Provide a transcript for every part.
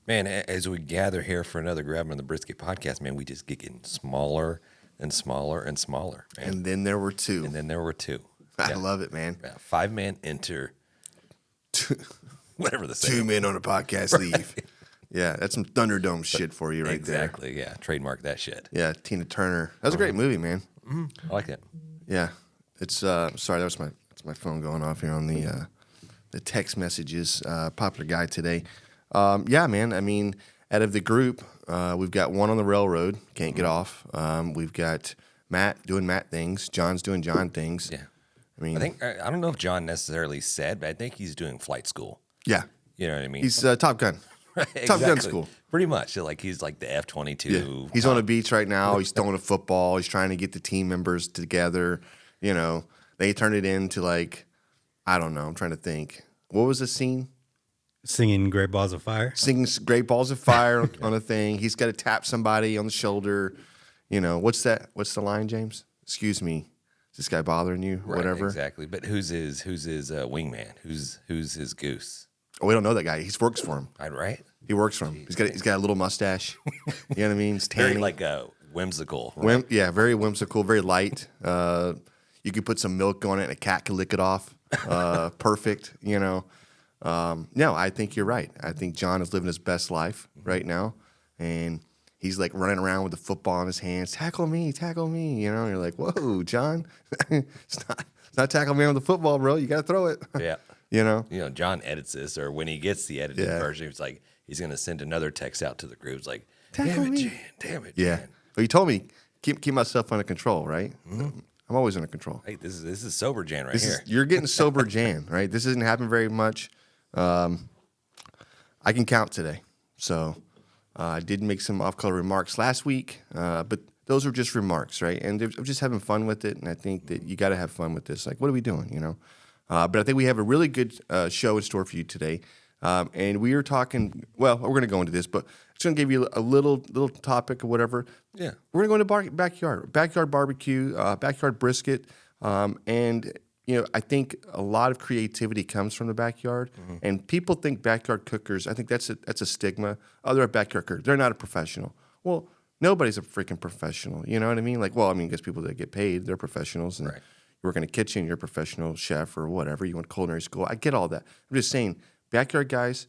Man, as we gather here for another Grabbing the Brisket podcast, man, we just get getting smaller and smaller and smaller. Man. And then there were two. I love it, man. Yeah, 5 men enter. Whatever the saying. 2 men on a podcast leave. Yeah, that's some Thunderdome shit for you right there. Exactly, yeah. Trademark that shit. Yeah, Tina Turner. That was a great movie, man. Mm-hmm. I like it. Yeah. It's sorry, that's my phone going off here on the text messages. Popular guy today. Yeah, man. I mean, out of the group, we've got one on the railroad, can't get off. We've got Matt doing Matt things. John's doing John things. Yeah. I don't know if John necessarily said, but I think he's doing flight school. Yeah. You know what I mean? He's Top Gun. Right, Top Gun school. Pretty much. So he's like the F-22. Yeah. He's on a beach right now. He's throwing a football. He's trying to get the team members together. You know, they turned it into I don't know. I'm trying to think. What was the scene? Singing Great Balls of Fire. Singing Great Balls of Fire on a thing. He's got to tap somebody on the shoulder. You know, what's that? What's the line, James? Excuse me. Is this guy bothering you? Or whatever. Exactly. But who's his wingman? Who's his goose? Oh, we don't know that guy. He works for him. Right? He works for him. He's got a little mustache. You know what I mean? He's tanny. Very whimsical. Right? Very whimsical, very light. You could put some milk on it and a cat could lick it off. Perfect, you know. No, I think you're right. I think John is living his best life right now. And he's running around with the football in his hands. Tackle me. You know, and you're like, whoa, John. it's not tackle me on the football, bro. You got to throw it. Yeah. You know? John edits this, or when he gets the edited version, he's going to send another text out to the group. It's like, damn it, yeah. Jan. Well, you told me keep myself under control, right? Mm-hmm. I'm always under control. Hey, this is sober Jan here. You're getting sober Jan, right? This doesn't happen very much. I can count today. So I did make some off-color remarks last week, but those are just remarks, right? And I'm just having fun with it, and I think that you got to have fun with this. What are we doing, you know? But I think we have a really good show in store for you today. And we are talking, well, we're going to go into this, but I'm just going to give you a little topic or whatever. Yeah. We're going to go into backyard barbecue, backyard brisket. And, you know, I think a lot of creativity comes from the backyard. Mm-hmm. And people think backyard cookers, I think that's a stigma. Oh, they're a backyard cooker. They're not a professional. Well, nobody's a freaking professional. You know what I mean? I guess people that get paid, they're professionals. And right. You work in a kitchen, you're a professional chef or whatever. You went to culinary school. I get all that. I'm just saying, backyard guys,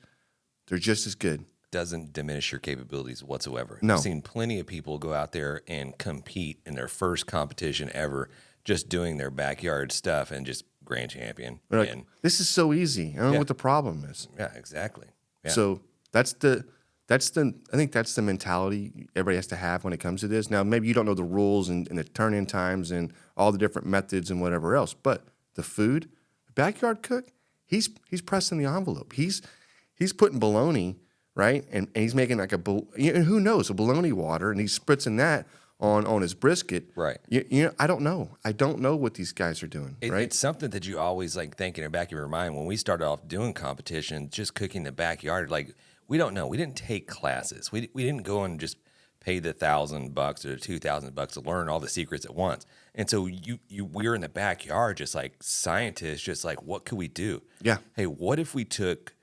they're just as good. Doesn't diminish your capabilities whatsoever. No. I've seen plenty of people go out there and compete in their first competition ever, just doing their backyard stuff and just grand champion. This is so easy. I don't know what the problem is. Yeah, exactly. Yeah. So I think that's the mentality everybody has to have when it comes to this. Now, maybe you don't know the rules and the turn-in times and all the different methods and whatever else, but the food, the backyard cook, he's pressing the envelope. He's putting bologna, right? And he's making who knows, a bologna water, and he's spritzing that on his brisket. Right. You know, I don't know. I don't know what these guys are doing, right? It's something that you always think in the back of your mind. When we started off doing competition, just cooking in the backyard, we don't know. We didn't take classes. We didn't go and just pay the $1,000 or $2,000 to learn all the secrets at once. And so we're in the backyard, just like scientists, just like, what could we do? Yeah. Hey, what if we took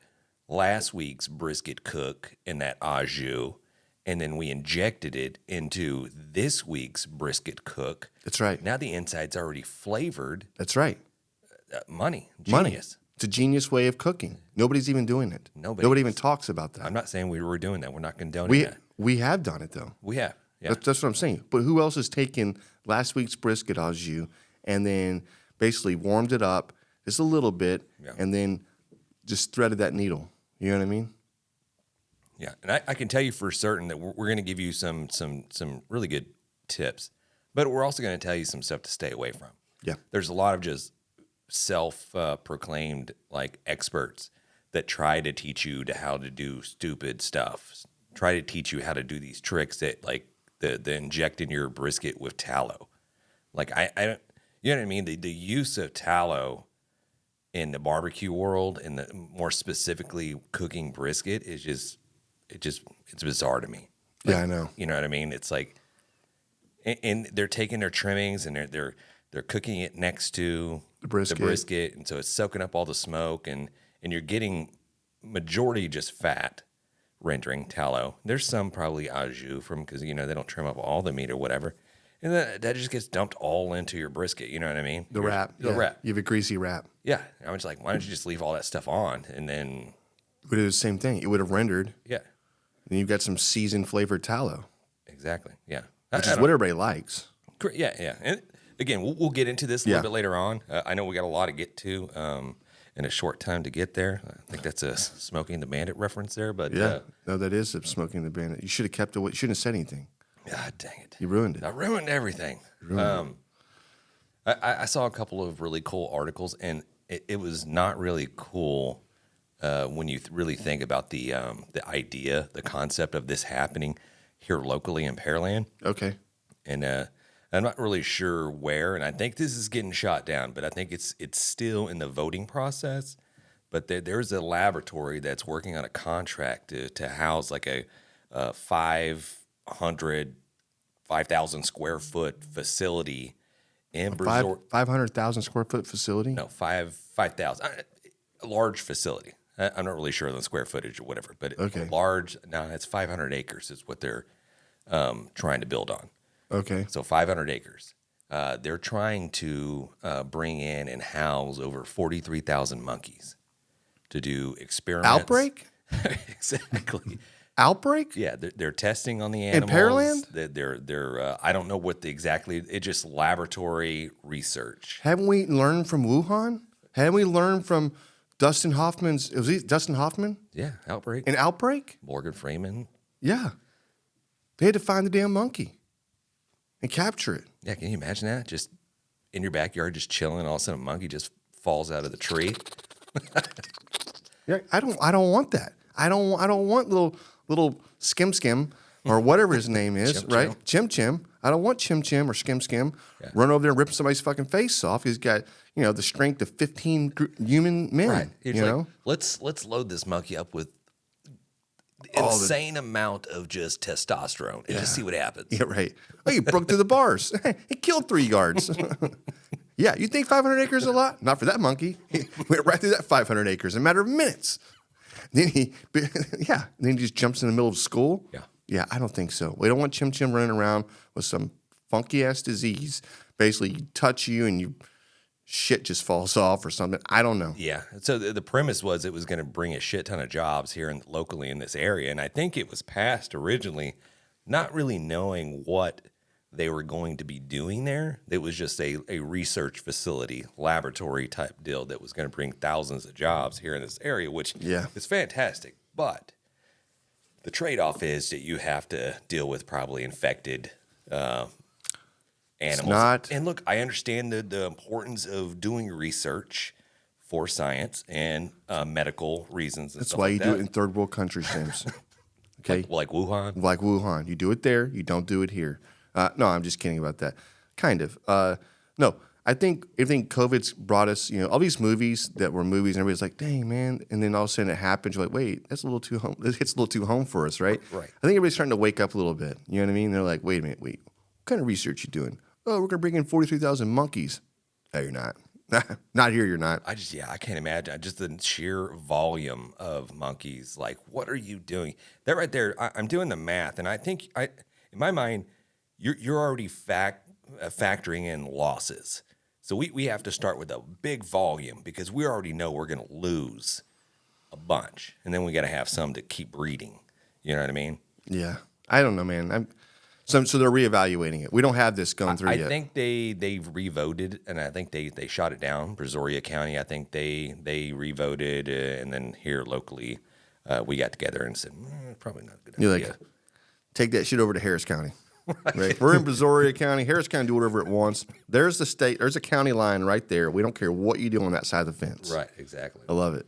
last week's brisket cook in that au jus, and then we injected it into this week's brisket cook? That's right. Now the inside's already flavored. That's right. Money. It's a genius way of cooking. Nobody's even doing it. Nobody even talks about that. I'm not saying we were doing that. We're not condoning that. We have done it, though. We have. Yeah. That's what I'm saying. But who else has taken last week's brisket au jus and then basically warmed it up just a little bit and then just threaded that needle? You know what I mean? Yeah. And I can tell you for certain that we're going to give you some really good tips, but we're also going to tell you some stuff to stay away from. Yeah. There's a lot of just self-proclaimed experts that try to teach you how to do stupid stuff, try to teach you how to do these tricks that the injecting your brisket with tallow. I don't, you know what I mean? The use of tallow in the barbecue world and more specifically cooking brisket is it's bizarre to me. I know. You know what I mean? It's and they're taking their trimmings and they're cooking it next to the brisket, and so it's soaking up all the smoke, and you're getting majority just fat, rendering tallow. There's some probably au jus from because they don't trim up all the meat or whatever, and that just gets dumped all into your brisket. You know what I mean? The wrap. The wrap. You have a greasy wrap. Yeah, I was like, why don't you just leave all that stuff on and then It would do the same thing. It would have rendered. yeah, And you've got some seasoned flavored tallow, exactly, yeah, which is what everybody likes. yeah. And again, we'll get into this a little bit later on. I know we got a lot to get to in a short time to get there. I think that's a Smoking the Bandit reference there, but Yeah. No, that is Smoking the Bandit. You should have kept away. You shouldn't have said anything. God dang it. You ruined it. I ruined everything. I saw a couple of really cool articles, and it was not really cool when you really think about the idea, the concept of this happening here locally in Pearland. Okay. And I'm not really sure where, and I think this is getting shot down, but I think it's still in the voting process. But there's a laboratory that's working on a contract to house like a 5,000 square foot facility in Brazil. 500,000 square foot facility? No, 5,000. A large facility. I'm not really sure on the square footage or whatever, but Okay. large. No, it's 500 acres is what they're trying to build on. Okay. So 500 acres. They're trying to bring in and house over 43,000 monkeys to do experiments. Outbreak? Exactly. Outbreak? Yeah, they're testing on the animals. Pearland? They're I don't know what it's just laboratory research. Haven't we learned from Wuhan? Haven't we learned from Dustin Hoffman's? Was he Dustin Hoffman? Yeah, outbreak. An outbreak? Morgan Freeman. Yeah. They had to find the damn monkey and capture it. Yeah, can you imagine that? Just in your backyard, just chilling, all of a sudden a monkey just falls out of the tree. Yeah, I don't want that. I don't want little skim or whatever his name is, Chim right? Chim. I don't want Chim or skim run over there and rip somebody's fucking face off. He's got, the strength of 15 human men, Right. It's you like, know? let's load this monkey up with All the- insane amount of just testosterone and just see what happens. Yeah, right. Oh, he broke through the bars. He killed 3 yards. Yeah, you think 500 acres is a lot? Not for that monkey. He went right through that 500 acres in a matter of minutes. Then he just jumps in the middle of school. Yeah. Yeah, I don't think so. We don't want Chim running around with some funky ass disease. Basically, you touch you and you shit just falls off or something. I don't know. Yeah. So the premise was it was going to bring a shit ton of jobs here locally in this area. And I think it was passed originally not really knowing what they were going to be doing there. It was just a research facility, laboratory type deal that was going to bring thousands of jobs here in this area, which is fantastic. But the trade-off is that you have to deal with probably infected animals. And look, I understand the importance of doing research for science and medical reasons. And That's stuff why like you that. do it in third world countries, James. Okay? Like Wuhan. Like Wuhan. You do it there, you don't do it here. No, I'm just kidding about that. Kind of. No, I think COVID's brought us, all these movies that were movies, and everybody's like, dang, man. And then all of a sudden it happens. You're like, wait, that's a little too home. It's a little too home for us, right? Right. I think everybody's starting to wake up a little bit. You know what I mean? They're like, wait a minute, what kind of research you doing? Oh, we're going to bring in 43,000 monkeys. No, you're not. Not here, you're not. I can't imagine. Just the sheer volume of monkeys. Like, what are you doing? That right there, I'm doing the math, and I think in my mind, you're already factoring in losses. So we have to start with a big volume because we already know we're going to lose a bunch, and then we got to have some to keep breeding. You know what I mean? Yeah. I don't know, man. So they're reevaluating it. We don't have this going through yet. I think they revoted, and I think they shot it down. Brazoria County, I think they revoted, and then here locally, we got together and said, probably not a good You're idea. like, take that shit over to Harris County. Right. We're in Brazoria County. Harris County do whatever it wants. There's the state. There's a county line right there. We don't care what you do on that side of the fence. Right, exactly. I love it.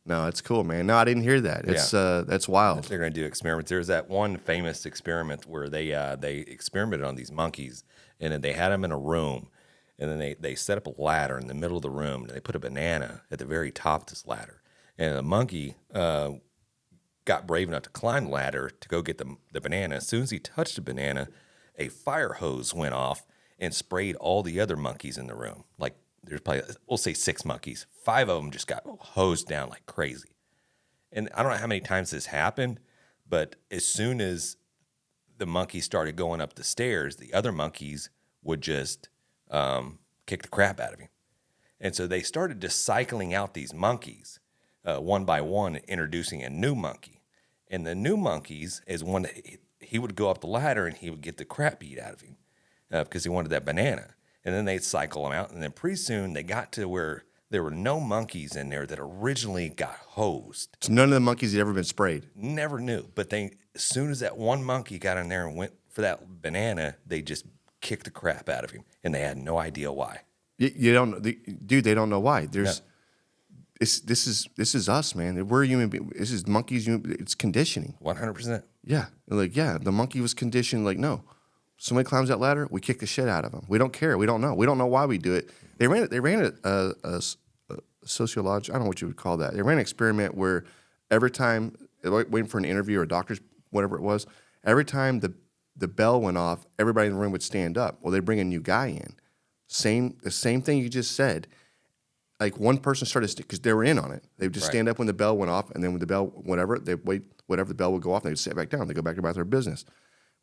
No, it's cool, man. No, I didn't hear that. It's that's wild. They're going to do experiments. There's that one famous experiment where they experimented on these monkeys, and then they had them in a room, and then they set up a ladder in the middle of the room, and they put a banana at the very top of this ladder, and the monkey got brave enough to climb the ladder to go get the banana. As soon as he touched the banana, a fire hose went off and sprayed all the other monkeys in the room. Like, there's probably, we'll say 6 monkeys. 5 of them just got hosed down like crazy. And I don't know how many times this happened, But as soon as the monkey started going up the stairs, the other monkeys would just kick the crap out of him. And so they started just cycling out these monkeys one by one, introducing a new monkey. And the new monkeys is one that he would go up the ladder and he would get the crap beat out of him because he wanted that banana. And then they'd cycle them out. And then pretty soon they got to where there were no monkeys in there that originally got hosed. So none of the monkeys had ever been sprayed. Never knew. But they, as soon as that one monkey got in there and went for that banana, they just kicked the crap out of him. And they had no idea why. You don't, dude. They don't know why. There's, this is us, man. We're human beings. This is monkeys. It's conditioning. 100%. Yeah, the monkey was conditioned. Like, no, somebody climbs that ladder, we kick the shit out of them. We don't care. We don't know why we do it. They ran a sociology. I don't know what you would call that. They ran an experiment where every time waiting for an interview or a doctor's whatever it was, every time the bell went off, everybody in the room would stand up. Well, they bring a new guy in. The same thing you just said. Like one person started because they were in on it. They would just stand up when the bell went off, and then when the bell they wait whatever the bell would go off, they would sit back down. They go back about their business.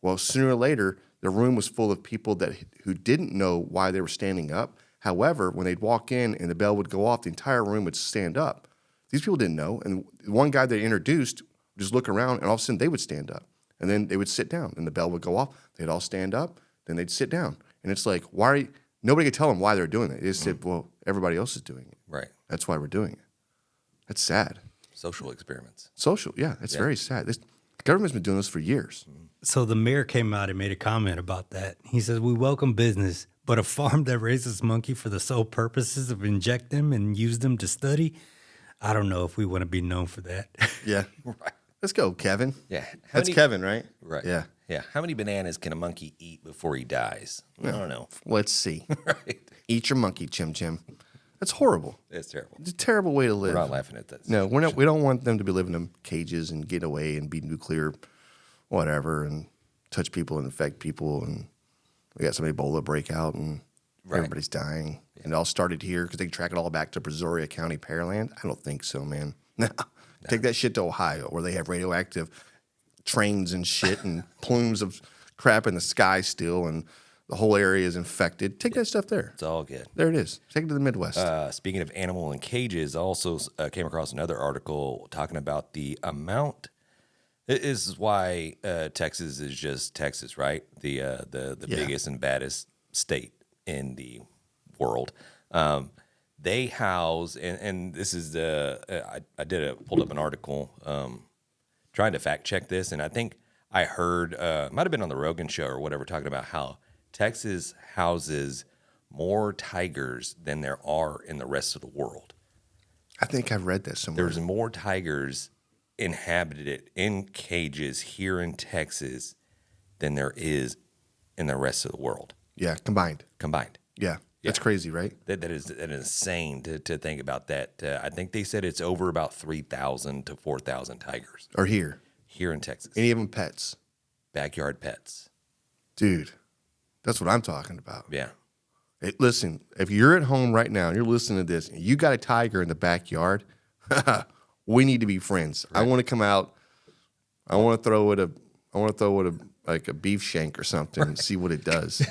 Well, sooner or later, the room was full of people who didn't know why they were standing up. However, when they'd walk in and the bell would go off, the entire room would stand up. These people didn't know, and one guy they introduced would just look around, and all of a sudden they would stand up, and then they would sit down, and the bell would go off. They'd all stand up, then they'd sit down, and it's like, why are you? Nobody could tell them why they're doing it. They just said, well, everybody else is doing it. Right. That's why we're doing it. That's sad. Social experiments. Social, yeah. It's very sad. The government's been doing this for years. So the mayor came out and made a comment about that. He says, we welcome business, but a farm that raises monkey for the sole purposes of inject them and use them to study, I don't know if we want to be known for that. Yeah. Right. Let's go, Kevin. Yeah. That's Kevin, right? Right. Yeah. Yeah. How many bananas can a monkey eat before he dies? I don't know. Let's see. Right. Eat your monkey, Chim Chim. That's horrible. It's terrible. It's a terrible way to live. We're not laughing at that. No, we're not. We don't want them to be living in cages and get away and be nuclear, whatever, and touch people and infect people. And we got some Ebola breakout and everybody's dying. Yeah. And it all started here because they track it all back to Brazoria County, Pearland. I don't think so, man. No. Take that shit to Ohio where they have radioactive trains and shit and plumes of crap in the sky still, and the whole area is infected. Take that stuff there. It's all good. There it is. Take it to the Midwest. Speaking of animal in cages, I also came across another article talking about the amount. This is why Texas is just Texas, right? The biggest and baddest state in the world. They house, and this is I pulled up an article trying to fact check this, and I think I heard, might have been on the Rogan show or whatever, talking about how Texas houses more tigers than there are in the rest of the world. I think I've read that somewhere. There's more tigers inhabited in cages here in Texas than there is in the rest of the world. Yeah, combined. Yeah, that's crazy, right? That is insane to think about that. I think they said it's over about 3,000 to 4,000 tigers. Or here in Texas. Any of them pets? Backyard pets. Dude, that's what I'm talking about. Yeah. Hey, listen, if you're at home right now and you're listening to this and you got a tiger in the backyard, we need to be friends. Right. I want to come out. I want to throw it like a beef shank or something and see what it does.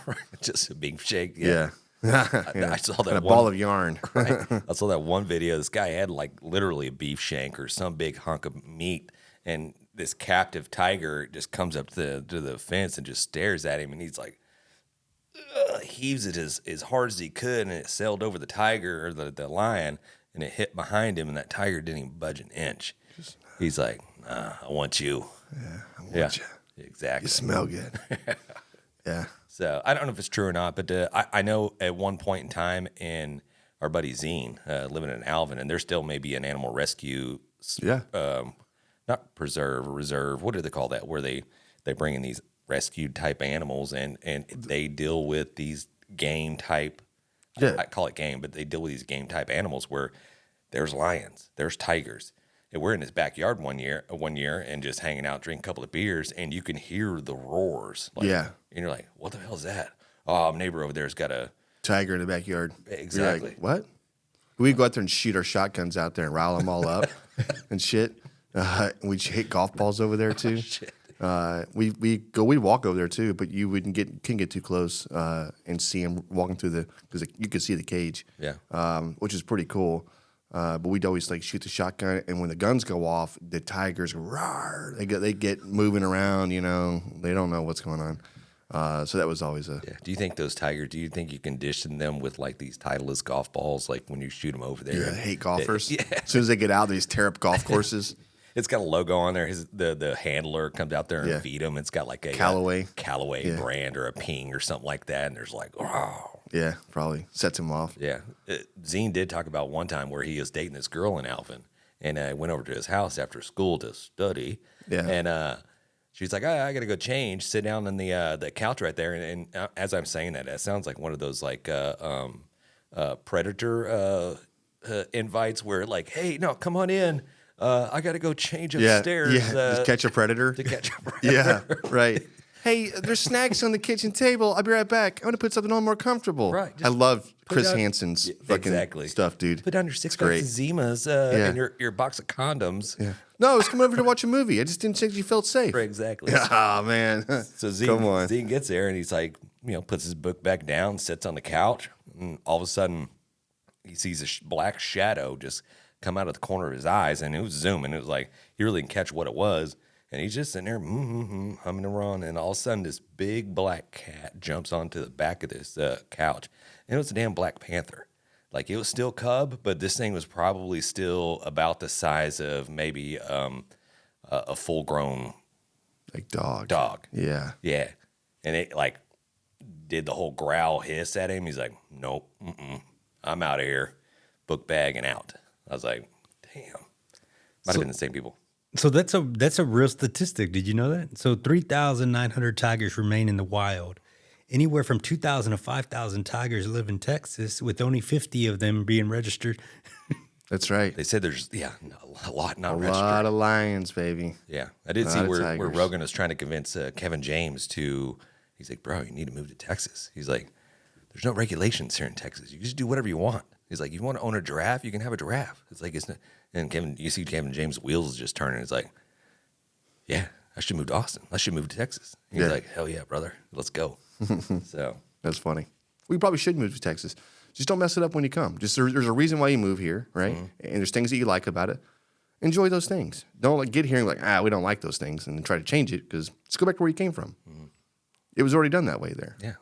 Right. Just a beef shank. Yeah. I saw that and a ball of yarn. Right. I saw that one video. This guy had like literally a beef shank or some big hunk of meat, and this captive tiger just comes up to the fence and just stares at him, and he's like, heaves it as hard as he could, and it sailed over the tiger or the lion, and it hit behind him, and that tiger didn't even budge an inch. He's like, I want you. Yeah, I want you. Exactly. You smell good. Yeah. So I don't know if it's true or not, but I know at one point in time in our buddy Zine living in Alvin, and there's still maybe an animal rescue, not preserve or reserve. What do they call that? Where they bring in these rescued type animals and they deal with these game type. Yeah. I call it game, but they deal with these game type animals where there's lions, there's tigers. And we're in his backyard one year and just hanging out, drinking a couple of beers, and you can hear the roars. Like, yeah. And you're like, what the hell is that? Oh, my neighbor over there's got a tiger in the backyard. Exactly. Like, what? We go out there and shoot our shotguns out there and rile them all up and shit. We hit golf balls over there too. We walk over there too, but you couldn't get too close and see him walking through because you could see the cage. Yeah. Which is pretty cool. But we'd always like shoot the shotgun, and when the guns go off, the tigers go roar. They get moving around. You know, they don't know what's going on. So that was always a. Yeah. Do you think those tigers? Do you think you condition them with like these Titleist golf balls, like when you shoot them over there? Yeah, I hate golfers. Yeah. As soon as they get out, they just tear up golf courses. It's got a logo on there. The handler comes out there and Yeah. feed them. It's got like a Callaway. Callaway brand or a Ping or something like that. And there's like, oh. Yeah, probably sets him off. Yeah. Zine did talk about one time where he was dating this girl in Alvin, and I went over to his house after school to study. Yeah. And she's like, I got to go change. Sit down on the couch right there. And as I'm saying that, it sounds like one of those like Predator invites where like, hey, no, come on in. I got to go change upstairs. Yeah, just catch a predator. To catch a predator. Yeah, right. Hey, there's snacks on the kitchen table. I'll be right back. I'm going to put something on more comfortable. Right, I love Chris down- Hansen's Yeah, fucking exactly. stuff, dude. Put down your 6 great. packs of Zimas and your box of condoms. Yeah. No, I was coming over to watch a movie. I just didn't think you felt safe. Right, exactly. Oh, man. So Come on. Zine gets there and he's like, puts his book back down, sits on the couch, and all of a sudden he sees a black shadow just come out of the corner of his eyes, and it was zooming. It was like he really didn't catch what it was, and he's just sitting there humming around, and all of a sudden this big black cat jumps onto the back of this couch, and it was a damn Black Panther. Like it was still cub, but this thing was probably still about the size of maybe a full-grown Like dog. Yeah. Yeah. And it like did the whole growl hiss at him. He's like, nope, I'm out of here. Book bag and out. I was like, damn. Might have been the same people. So that's a real statistic. Did you know that? So 3,900 tigers remain in the wild. Anywhere from 2,000 to 5,000 tigers live in Texas, with only 50 of them being registered. That's right. They said there's, a lot not A registered. lot of lions, baby. Yeah. I did A see lot of where tigers. Rogan was trying to convince Kevin James he's like, bro, you need to move to Texas. He's like, there's no regulations here in Texas. You just do whatever you want. He's like, you want to own a giraffe? You can have a giraffe. It's like, it's not. And you see Kevin James' wheels just turning. It's like, yeah, I should move to Austin. I should move to Texas. He's Yeah. like, hell yeah, brother. Let's go. So, That's funny. We probably should move to Texas. Just don't mess it up when you come. Just there's a reason why you move here, right? And there's things that you like about it. Enjoy those things. Don't like get here and like, we don't like those things, and then try to change it because let's go back to where you came from. It was already done that way there. yeah.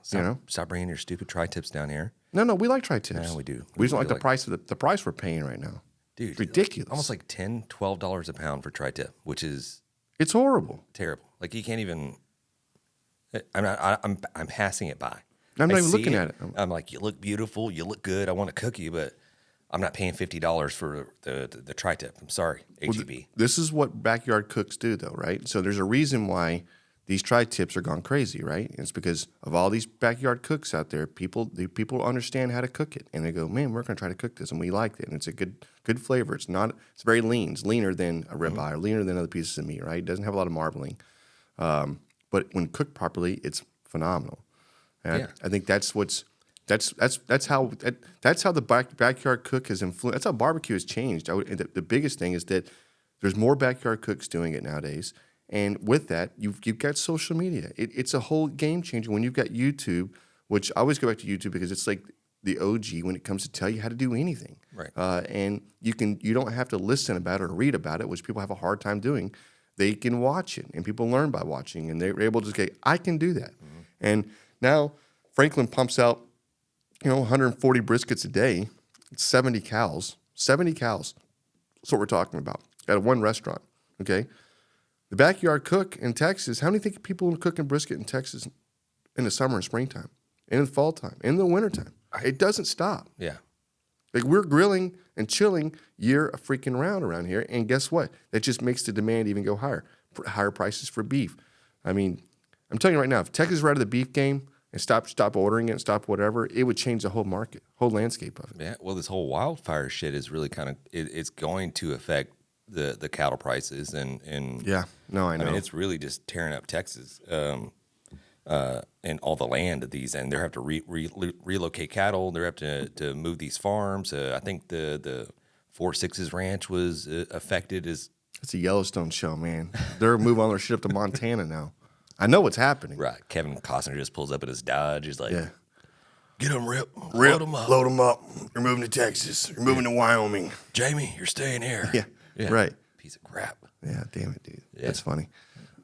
Stop bringing your stupid tri-tips down here. No, we like tri-tips. Yeah, we do. We just don't like We the price of the price we're paying right now. Dude, It's ridiculous. Almost like $10, $12 a pound for tri-tip, which is It's horrible. terrible. Like you can't even. I'm passing it by. I'm not I even see looking at it. I'm like, you look beautiful, you look good. I want to cook you, but I'm not paying $50 for the tri-tip. I'm sorry, HEB. This is what backyard cooks do, though, right? So there's a reason why these tri-tips are gone crazy, right? It's because of all these backyard cooks out there. People understand how to cook it, and they go, "Man, we're going to try to cook this," and we liked it, and it's a good flavor. It's very lean. It's leaner than a ribeye, or leaner than other pieces of meat, right? It doesn't have a lot of marbling, but when cooked properly, it's phenomenal. And Yeah. I think that's how the backyard cook has influenced. That's how barbecue has changed. The biggest thing is that there's more backyard cooks doing it nowadays. And with that, you've got social media. It's a whole game changer when you've got YouTube, which I always go back to YouTube because it's like the OG when it comes to tell you how to do anything. Right. And you don't have to listen about it or read about it, which people have a hard time doing. They can watch it, and people learn by watching, and they're able to say, I can do that. Mm-hmm. And now Franklin pumps out, 140 briskets a day, 70 cows. 70 cows. That's what we're talking about at one restaurant, okay? The backyard cook in Texas, how many think people cooking brisket in Texas in the summer and springtime, and in the fall time, in the wintertime? It doesn't stop. Yeah. Like we're grilling and chilling year a freaking round around here, and guess what? That just makes the demand even go higher. Higher prices for beef. I mean, I'm telling you right now, if Texas were out of the beef game and stop ordering it, stop whatever, it would change the whole market, whole landscape of it. Yeah. Well, this whole wildfire shit is really kind of it's going to affect the cattle prices and Yeah, no, I know. I mean, it's really just tearing up Texas and all the land of these, and they have to relocate cattle. They have to move these farms. I think the 4 Sixes Ranch was affected as It's a Yellowstone show, man. They're moving all their shit up to Montana now. I know what's happening. Right. Kevin Costner just pulls up in his Dodge. He's like, Yeah. get him, Rip. Rip, Load him up. load them up. You're moving to Texas. You're moving to Wyoming. Jamie, you're staying here. Yeah. Right. Piece of crap. Yeah, damn it, dude. Yeah. That's funny.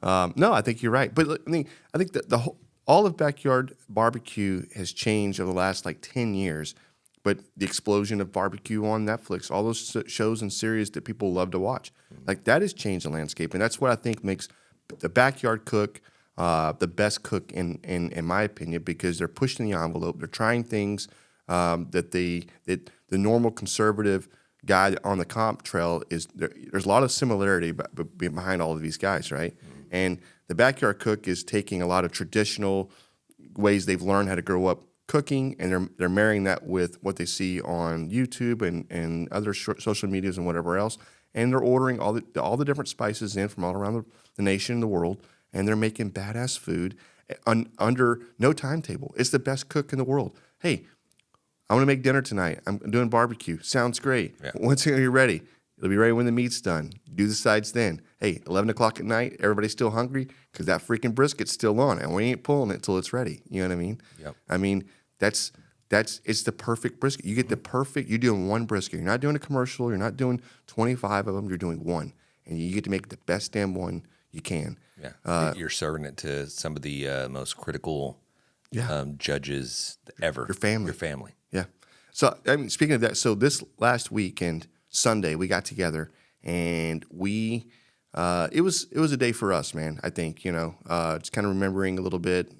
No, I think you're right. But look, I think that all of backyard barbecue has changed over the last like 10 years. But the explosion of barbecue on Netflix, all those shows and series that people love to watch, like that has changed the landscape. And that's what I think makes the backyard cook the best cook in my opinion, because they're pushing the envelope. They're trying things that the normal conservative guy on the comp trail is. There's a lot of similarity behind all of these guys, right? Mm-hmm. And the backyard cook is taking a lot of traditional ways they've learned how to grow up cooking, and they're marrying that with what they see on YouTube and other social medias and whatever else, and they're ordering all the different spices in from all around the nation and the world, and they're making badass food under no timetable. It's the best cook in the world. Hey, I want to make dinner tonight. I'm doing barbecue. Sounds great. Yeah. When's it going to be ready? It'll be ready when the meat's done. Do the sides then. Hey, 11 o'clock at night, everybody's still hungry because that freaking brisket's still on, and we ain't pulling it till it's ready. You know what I mean? Yep. I mean, it's the perfect brisket. You get the perfect, you're doing one brisket. You're not doing a commercial. You're not doing 25 of them. You're doing one. And you get to make the best damn one you can. Yeah. You're serving it to some of the most critical judges ever. Your family. Your family. Yeah. So, I mean, speaking of that, so this last weekend, Sunday, we got together and we, it was a day for us, man, I think, just kind of remembering a little bit.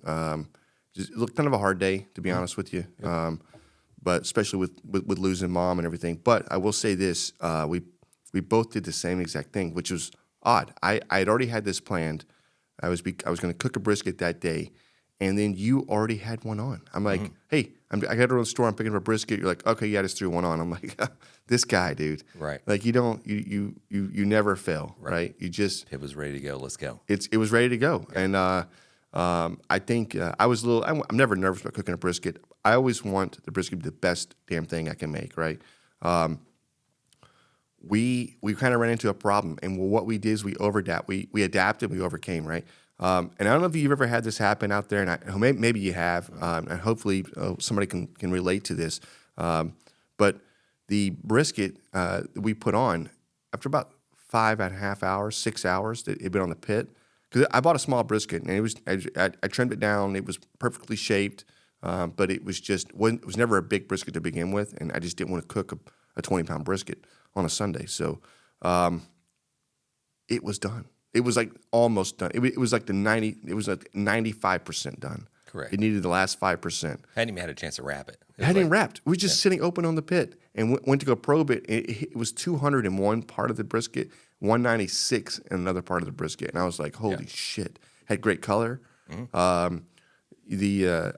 It looked kind of a hard day, to be honest with you, but especially with losing mom and everything. But I will say this, we both did the same exact thing, which was odd. I had already had this planned. I was going to cook a brisket that day, and then you already had one on. I'm like, hey, I got to go to the store. I'm picking up a brisket. You're like, okay, yeah, I just threw one on. I'm like, this guy, dude. Right. Like you never fail, right? You just. It was ready to go. Let's go. It was ready to go, and I think I was a little. I'm never nervous about cooking a brisket. I always want the brisket to be the best damn thing I can make, right? We kind of ran into a problem, and what we did is we adapted, we overcame, right? And I don't know if you've ever had this happen out there, and maybe you have, and hopefully somebody can relate to this. But the brisket that we put on, after about 5.5 hours, 6 hours that it had been on the pit, because I bought a small brisket, and I trimmed it down. It was perfectly shaped, but it was never a big brisket to begin with, and I just didn't want to cook a 20-pound brisket on a Sunday. So it was done. It was like almost done. It was like 95% done. Correct. It needed the last 5%. Hadn't even had a chance to wrap it. Hadn't even wrapped. We were just sitting open on the pit and went to go probe it. It was 201 part of the brisket, 196 in another part of the brisket. And I was like, holy shit. Had great color. Mm-hmm.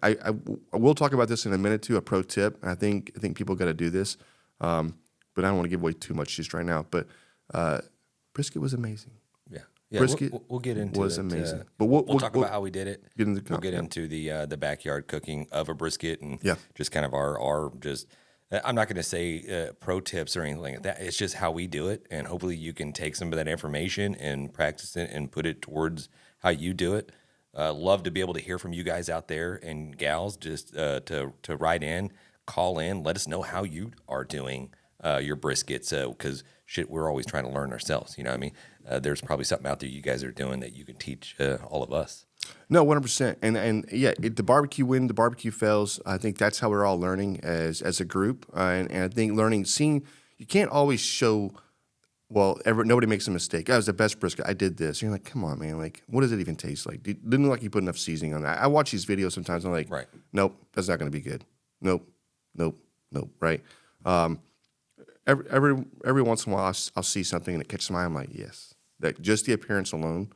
I will talk about this in a minute too, a pro tip. I think people got to do this. But I don't want to give away too much just right now. But brisket was amazing. Yeah, brisket we'll get into was it. amazing. But we'll talk about how we did it. We'll get into the backyard cooking of a brisket and Yeah. just kind of our just. I'm not going to say pro tips or anything like that. It's just how we do it, and hopefully you can take some of that information and practice it and put it towards how you do it. Love to be able to hear from you guys out there and gals. Just to write in, call in, let us know how you are doing your briskets, because shit, we're always trying to learn ourselves. You know what I mean? There's probably something out there you guys are doing that you can teach all of us. No, 100%. And yeah, the barbecue win, the barbecue fails. I think that's how we're all learning as a group. And I think seeing, you can't always show, nobody makes a mistake. That was the best brisket. I did this. And you're like, come on, man. Like, what does it even taste like? Didn't look like you put enough seasoning on that. I watch these videos sometimes. And I'm like, nope, that's not going to be good. Nope, right? Every once in a while, I'll see something and it catches my eye. I'm like, yes. That just the appearance alone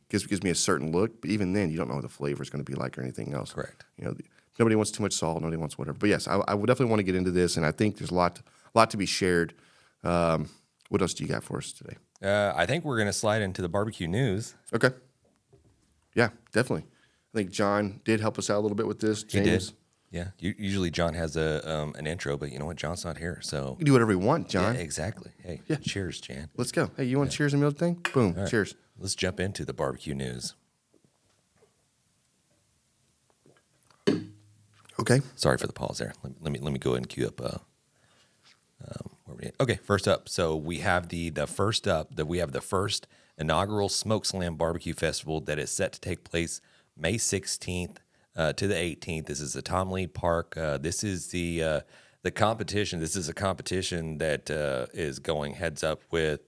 gives me a certain look. But even then, you don't know what the flavor is going to be like or anything else. Correct. Nobody wants too much salt. Nobody wants whatever. But yes, I would definitely want to get into this, and I think there's a lot to be shared. What else do you got for us today? I think we're going to slide into the barbecue news. Okay. Yeah, definitely. I think John did help us out a little bit with this. James. He did. Yeah. Usually John has an intro, but you know what? John's not here, so You can do whatever you want, John. yeah, exactly. Hey, cheers, Jan. Let's go. Hey, you want cheers and milk thing? Boom. All right. Cheers. Let's jump into the barbecue news. Okay. Sorry for the pause there. Let me go ahead and queue up. Where we at? Okay, first up. So we have the first inaugural Smoke Slam Barbecue Festival that is set to take place May 16th to the 18th. This is the Tom Lee Park. This is the competition. This is a competition that is going heads up with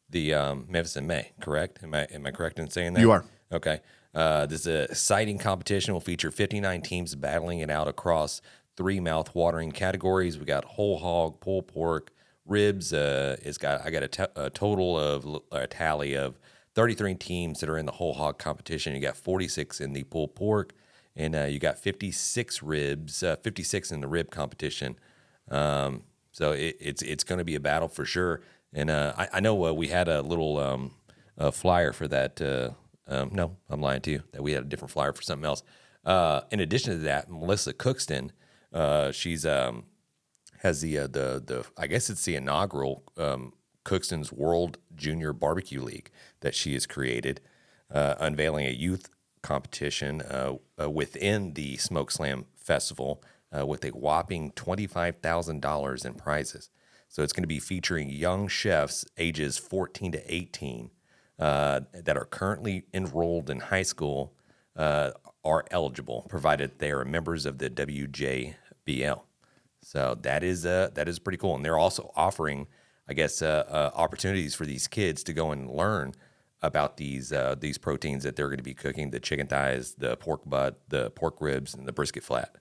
the Memphis in May. Correct? Am I correct in saying that? You are. Okay. This is an exciting competition. Will feature 59 teams battling it out across 3 mouth-watering categories. We got whole hog, pulled pork, ribs. I got a total of a tally of 33 teams that are in the whole hog competition. You got 46 in the pulled pork, and you got 56 ribs, 56 in the rib competition. So it's going to be a battle for sure. And I know we had a little flyer for that. No, I'm lying to you. That we had a different flyer for something else. In addition to that, Melissa Cookston, she's has the I guess it's the inaugural Cookston's World Junior Barbecue League that she has created, unveiling a youth competition within the Smoke Slam Festival with a whopping $25,000 in prizes. So it's going to be featuring young chefs ages 14 to 18 that are currently enrolled in high school are eligible, provided they are members of the WJBL. So that is pretty cool. And they're also offering, I guess, opportunities for these kids to go and learn about these proteins that they're going to be cooking: the chicken thighs, the pork butt, the pork ribs, and the brisket flat.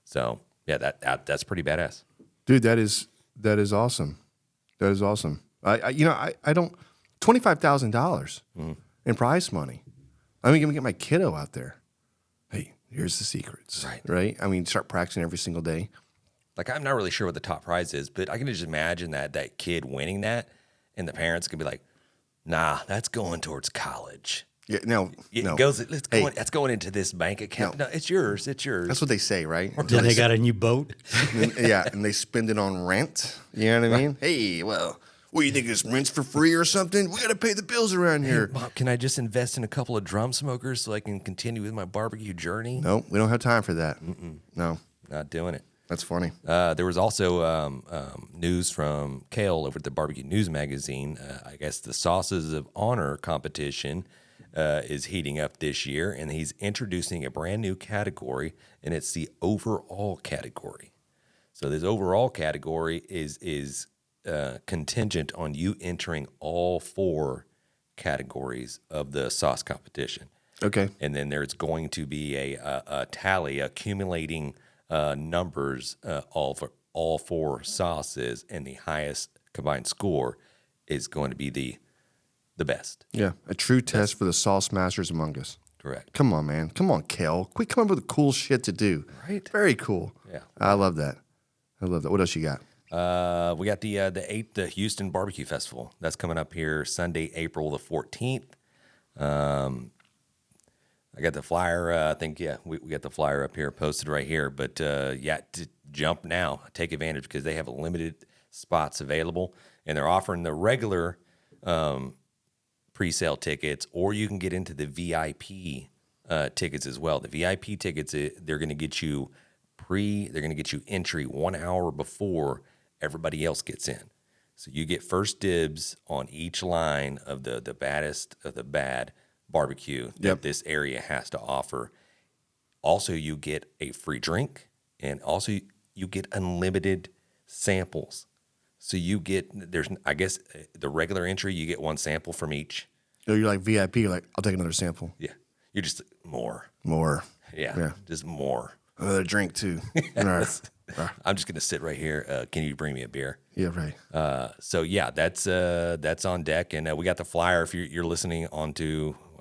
So yeah, that's pretty badass, Dude, that is awesome. That is awesome. I don't $25,000 in prize money. I'm gonna get my kiddo out there. Hey, here's the secrets. Right? I mean, start practicing every single day. Like, I'm not really sure what the top prize is, but I can just imagine that kid winning that, and the parents could be like, "Nah, that's going towards college. Yeah, no. That's going into this bank account. No, it's yours. It's yours." That's what they say, right? Then they got a new boat. Yeah, and they spend it on rent. You know what I mean? Hey, well, what do you think, this rent's for free or something? We got to pay the bills around here. Mom, can I just invest in a couple of drum smokers so I can continue with my barbecue journey? No, we don't have time for that. No, Not doing it. that's funny. There was also news from Kale over at the Barbecue News magazine. I guess the Sauces of Honor competition is heating up this year, and he's introducing a brand new category, and it's the overall category. So this overall category is contingent on you entering all 4 categories of the sauce competition. Okay. And then there's going to be a tally accumulating numbers all 4 sauces, and the highest combined score is going to be the best. Yeah, a true test for the sauce masters among us. Correct. Come on, man. Come on, Kel. Quit coming up with cool shit to do. Right. Very cool. Yeah. I love that. What else you got? We got the Houston Barbecue Festival that's coming up here Sunday, April the 14th. I got the flyer. I think we got the flyer up here posted right here. But to jump now, take advantage because they have limited spots available, and they're offering the regular pre-sale tickets, or you can get into the VIP tickets as well. The VIP tickets, they're going to get you entry 1 hour before everybody else gets in. So you get first dibs on each line of the baddest of the bad barbecue that this area has to offer. Also, you get a free drink, and also you get unlimited samples. So I guess the regular entry, you get 1 sample from each. Oh, you're like VIP. You're like, I'll take another sample. Yeah. You're just more. Yeah. Just more. Another drink too. All right. I'm just going to sit right here. Can you bring me a beer? Yeah, right. So yeah, that's on deck. And we got the flyer. If you're listening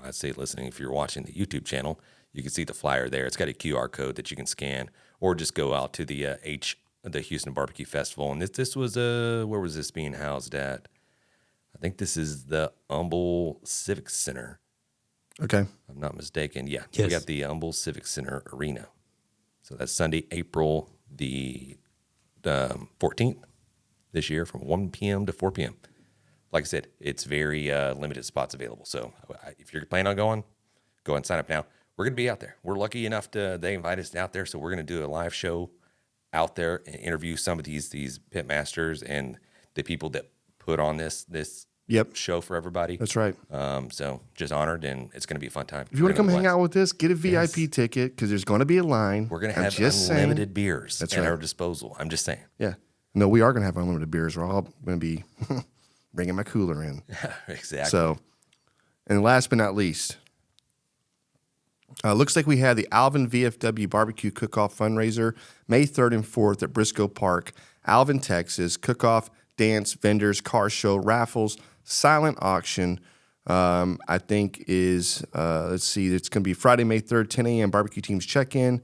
I say listening, if you're watching the YouTube channel, you can see the flyer there. It's got a QR code that you can scan, or just go out to the Houston Barbecue Festival. And this was where was this being housed at? I think this is the Humble Civic Center. Okay. If I'm not mistaken. Yeah. Yes. We got the Humble Civic Center Arena. So that's Sunday, April the 14th this year from 1 p.m. to 4 p.m. Like I said, it's very limited spots available. So if you're planning on going, go and sign up now. We're going to be out there. We're lucky enough they invite us out there. So we're going to do a live show out there and interview some of these pit masters and the people that put on this show for everybody. That's right. So just honored, and it's going to be a fun time. If you want to come hang out with us, get a VIP ticket because there's going to be a line. We're going to have unlimited beers at our disposal. I'm just saying. Yeah. No, we are going to have unlimited beers. We're all going to be bringing my cooler in. Exactly. So, and last but not least, looks like we have the Alvin VFW Barbecue Cook-Off Fundraiser, May 3rd and 4th at Briscoe Park, Alvin, Texas. Cook-off, dance, vendors, car show, raffles, silent auction. I think is, let's see, it's going to be Friday, May 3rd, 10 a.m. Barbecue teams check-in.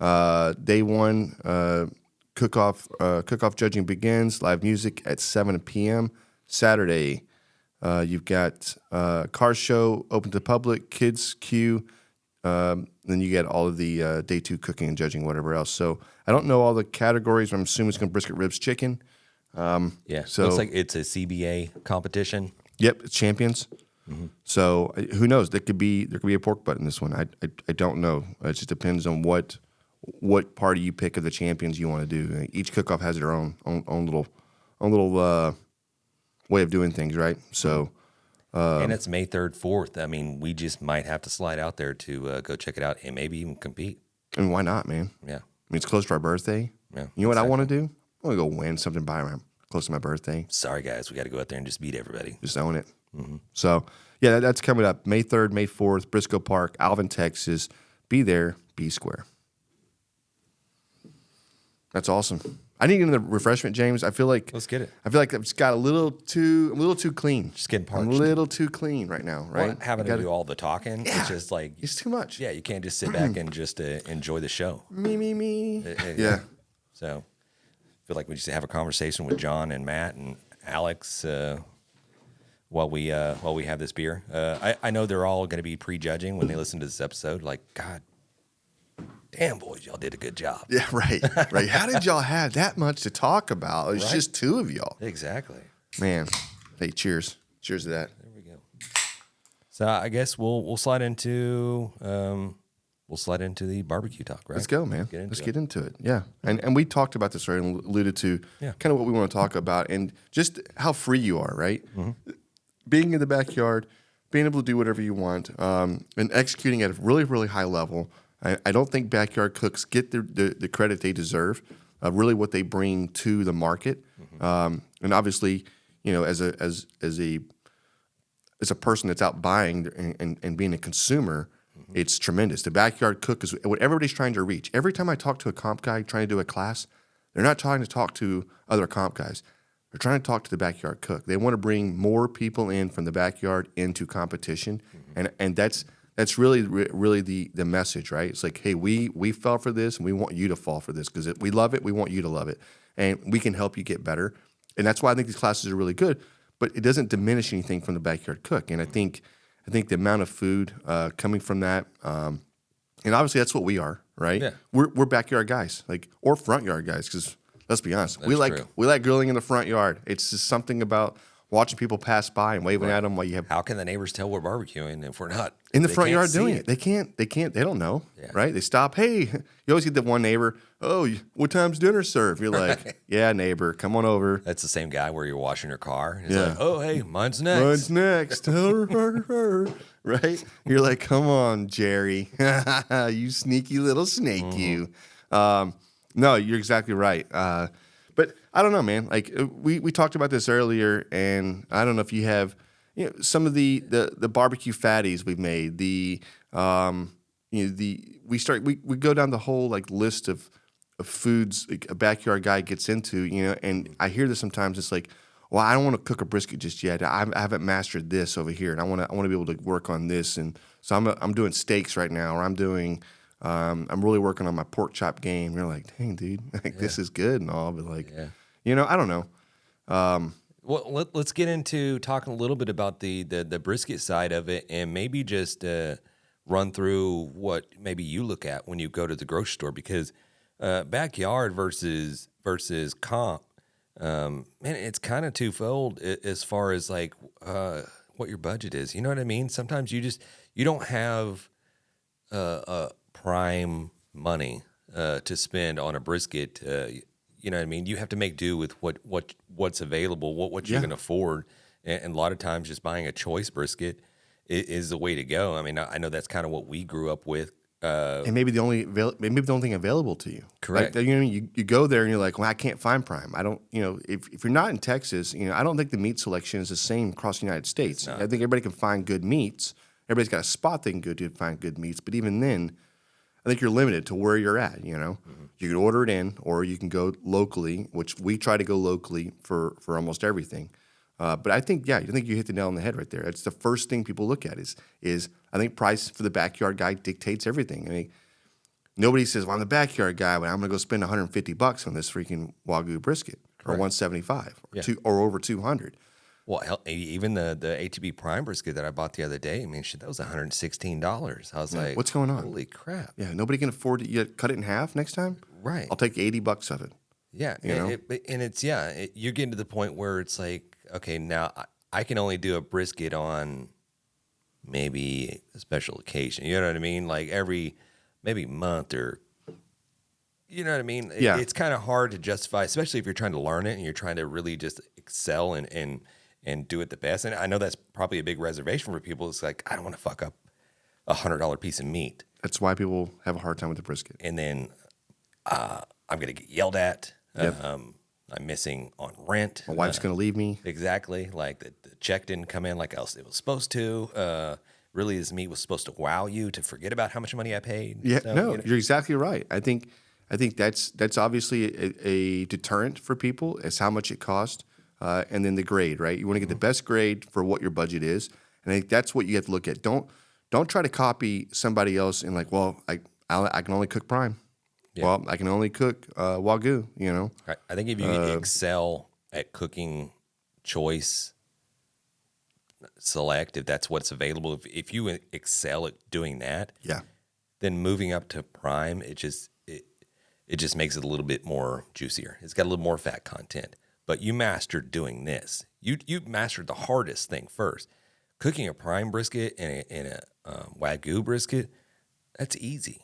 Day one, cook-off judging begins. Live music at 7 p.m. Saturday, you've got car show open to the public, kids queue. Then you get all of the day two cooking and judging, whatever else. So I don't know all the categories. But I'm assuming it's going to brisket, ribs, chicken. Yeah, so looks like it's a CBA competition. Yep, it's champions. Mm-hmm. So who knows? There could be a pork butt in this one. I don't know. It just depends on what party you pick of the champions you want to do. Each cook-off has their own little way of doing things, right? So. And it's May 3rd, 4th. I mean, we just might have to slide out there to go check it out and maybe even compete. I mean, why not, man? Yeah. I mean, it's close to our birthday. Yeah. You know what I want to do? I want to go win something by around close to my birthday. Sorry, guys. We got to go out there and just beat everybody. Just own it. Mm-hmm. So, yeah, that's coming up. May 3rd, May 4th, Briscoe Park, Alvin, Texas. Be there, be square. That's awesome. I need to get in the refreshment, James. I feel like let's get it. I feel like I've just got a little too clean. Just getting parched. I'm a little too clean right now, right? Well, having to do all the talking, yeah, it's just like it's too much. Yeah, you can't just sit back and just enjoy the show. Me. Yeah. So I feel like we just have a conversation with John and Matt and Alex while we have this beer. I know they're all going to be prejudging when they listen to this episode. Like, God damn, boys, y'all did a good job. Yeah, right. How did y'all have that much to talk about? It's just two of y'all. Exactly. Man. Hey, cheers. Cheers to that. There we go. So I guess we'll slide into the barbecue talk, right? Let's go, man. Let's get into it. Yeah. And we talked about this already and alluded to kind of what we want to talk about and just how free you are, right? Mm-hmm. Being in the backyard, being able to do whatever you want, and executing at a really, really high level. I don't think backyard cooks get the credit they deserve, really what they bring to the market. Mm-hmm. And obviously, you know, as a person that's out buying and being a consumer, mm-hmm. It's tremendous. The backyard cook is what everybody's trying to reach. Every time I talk to a comp guy trying to do a class, they're not trying to talk to other comp guys. They're trying to talk to the backyard cook. They want to bring more people in from the backyard into competition, mm-hmm. and that's really the message, right? It's like, hey, we fell for this, and we want you to fall for this because we love it. We want you to love it, and we can help you get better. And that's why I think these classes are really good. But it doesn't diminish anything from the backyard cook. And I think the amount of food coming from that, and obviously that's what we are, right? Yeah. We're backyard guys, or front yard guys, because let's be honest, we like grilling in the front yard. It's just something about watching people pass by and waving at them while you have. How can the neighbors tell we're barbecuing if we're not in the front yard doing it? They can't. They don't know, right? They stop. Hey, you always get the one neighbor. Oh, what time's dinner served? You're like, yeah, neighbor, come on over. That's the same guy where you're washing your car. And he's like, oh, hey, mine's next. Mine's next. Right? You're like, come on, Jerry, you sneaky little snake, mm-hmm. you. No, you're exactly right. But I don't know, man. Like we talked about this earlier, and I don't know if you have, some of the barbecue fatties we've made. We go down the whole list of foods a backyard guy gets into, and I hear this sometimes. It's like, well, I don't want to cook a brisket just yet. I haven't mastered this over here, and I want to be able to work on this. And so I'm doing steaks right now, or I'm really working on my pork chop game. You're like, dang, dude, this is good and all, but I don't know. Well, let's get into talking a little bit about the brisket side of it, and maybe just run through what maybe you look at when you go to the grocery store, because backyard versus comp, man, it's kind of twofold as far as like what your budget is. You know what I mean? Sometimes you don't have prime money to spend on a brisket. You know what I mean? You have to make do with what's available, what you can afford, and a lot of times just buying a choice brisket is the way to go. I mean, I know that's kind of what we grew up with. And maybe the only thing available to you. Correct. Like, you go there and you're like, well, I can't find prime. I don't, if you're not in Texas, I don't think the meat selection is the same across the United States. I think everybody can find good meats. Everybody's got a spot they can go to find good meats. But even then, I think you're limited to where you're at. You can order it in, or you can go locally, which we try to go locally for almost everything. But I think, I think you hit the nail on the head right there. It's the first thing people look at is I think price for the backyard guy dictates everything. I mean, nobody says, well, I'm the backyard guy, but I'm going to go spend $150 on this freaking Wagyu brisket, or $175 or over $200. Well, hell, even the ATB Prime brisket that I bought the other day, I mean, shit, that was $116. I was like, what's going on? Holy crap. Yeah, nobody can afford it. You cut it in half next time? Right. I'll take $80 of it. Yeah. And it's, you're getting to the point where it's like, okay, now I can only do a brisket on maybe a special occasion. You know what I mean? Like every maybe month, or, you know what I mean? Yeah. It's kind of hard to justify, especially if you're trying to learn it and you're trying to really just excel and do it the best. And I know that's probably a big reservation for people. It's like, I don't want to fuck up $100 piece of meat. That's why people have a hard time with the brisket. And then I'm going to get yelled at. Yep. I'm missing on rent. My wife's going to leave me. Exactly. Like the check didn't come in like else it was supposed to. Really, this meat was supposed to wow you to forget about how much money I paid. Yeah, So, no, you're exactly right. I think that's obviously a deterrent for people, is how much it costs, and then the grade, right? You want to get the best grade for what your budget is, and I think that's what you have to look at. Don't try to copy somebody else and like, well, I can only cook prime. Yeah. Well, I can only cook Wagyu. I think if you excel at cooking choice, select, if that's what's available, if you excel at doing that, then moving up to prime, it just makes it a little bit more juicier. It's got a little more fat content. But you mastered doing this. You mastered the hardest thing first. Cooking a prime brisket and a Wagyu brisket, that's easy.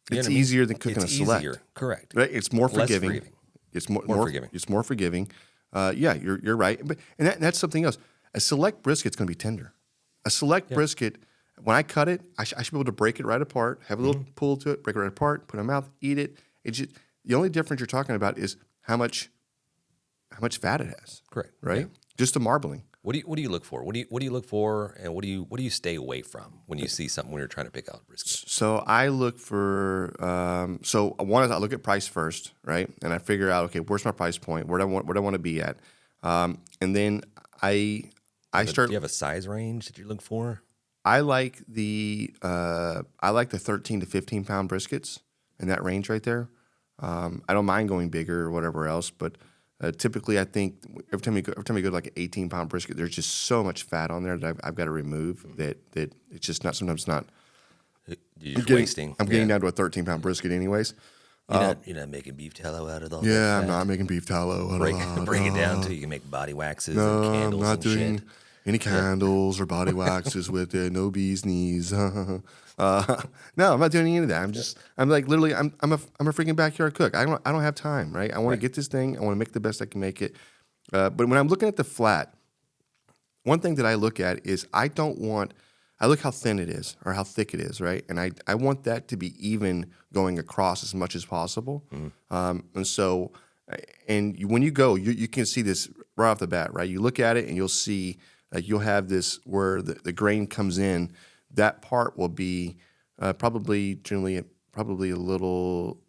It's easier than cooking a select. Easier, correct. Right? It's more forgiving. Less forgiving. It's more forgiving. It's more forgiving. You're right. But that's something else. A select brisket's going to be tender. A select brisket, when I cut it, I should be able to break it right apart, have a little pull to it, break it right apart, put it in my mouth, eat it. It's just, the only difference you're talking about is how much fat it has. Correct. Right? Yeah. Just the marbling. What do you look for? What do you look for, and what do you stay away from when you see something when you're trying to pick out brisket? So I look for one is I look at price first, right? And I figure out, okay, where's my price point? Where do I want to be at? And then I start. Do you have a size range that you look for? I like the 13 to 15 pound briskets in that range right there. I don't mind going bigger or whatever else, but typically I think every time you go to like an 18 pound brisket, there's just so much fat on there that I've got to remove that it's just not, sometimes not. You're just wasting. I'm getting down to a 13 pound brisket anyways. You're not making beef tallow out of all that Yeah, fat. I'm not making beef tallow. Break it down until you can make body waxes and candles. I'm not and doing shit. any candles or body waxes with it. No bee's knees. No, I'm not doing any of that. I'm like literally, I'm a freaking backyard cook. I don't have time, right? I want to get this thing. I want to make the best I can make it. But when I'm looking at the flat, one thing that I look at is I look how thin it is or how thick it is, right? And I want that to be even going across as much as possible. And so, when you go, you can see this right off the bat, right? You look at it and you'll see, like you'll have this where the grain comes in. That part will be probably a little,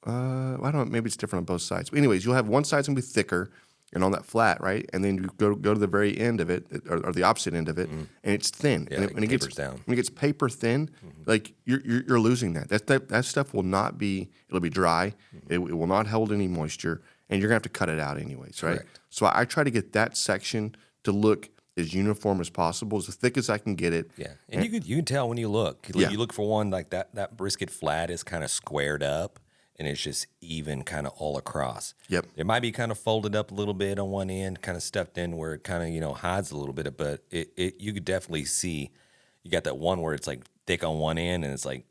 I don't know, maybe it's different on both sides. But anyways, you'll have one side's going to be thicker and on that flat, right? And then you go to the very end of it, or the opposite end of it, and it's thin. Yeah, and when it gets paper thin, like you're losing that. That stuff will not be. It'll be dry. It will not hold any moisture, and you're gonna have to cut it out anyways, right? Correct. So I try to get that section to look as uniform as possible, as thick as I can get it. Yeah, and you can tell when you look. Yeah. You look for one like that brisket flat is kind of squared up, and it's just even kind of all across. Yep. It might be kind of folded up a little bit on one end, kind of stuffed in where it kind of hides a little bit, but you could definitely see. You got that one where it's like thick on one end and it's like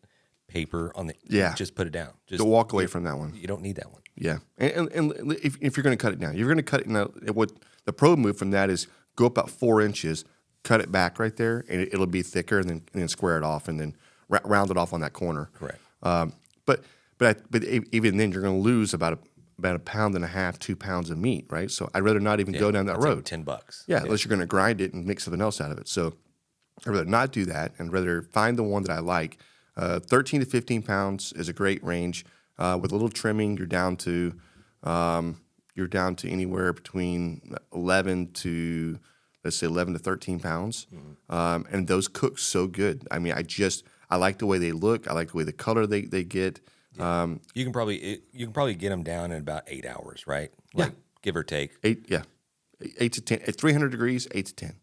paper on the. Yeah. Just put it down. Just To walk away from that one. You don't need that one. Yeah, and if you're going to cut it down, you're going to cut it. Now, what the pro move from that is go about 4 inches, cut it back right there, and it'll be thicker, and then square it off, and then round it off on that corner. Correct. But even then, you're going to lose about a pound and a half, 2 pounds of meat, right? So I'd rather not even go down that That's road. like $10. Yeah, unless you're going to grind it and make something else out of it. So I'd rather not do that, and rather find the one that I like. 13 to 15 pounds is a great range. With a little trimming, you're down to anywhere between 11 to 13 pounds, and those cook so good. I mean, I like the way they look. I like the way the color they get. Yeah. You can probably get them down in about 8 hours, right? Like give or take. 8 to 10 at 300 degrees, 8 to 10,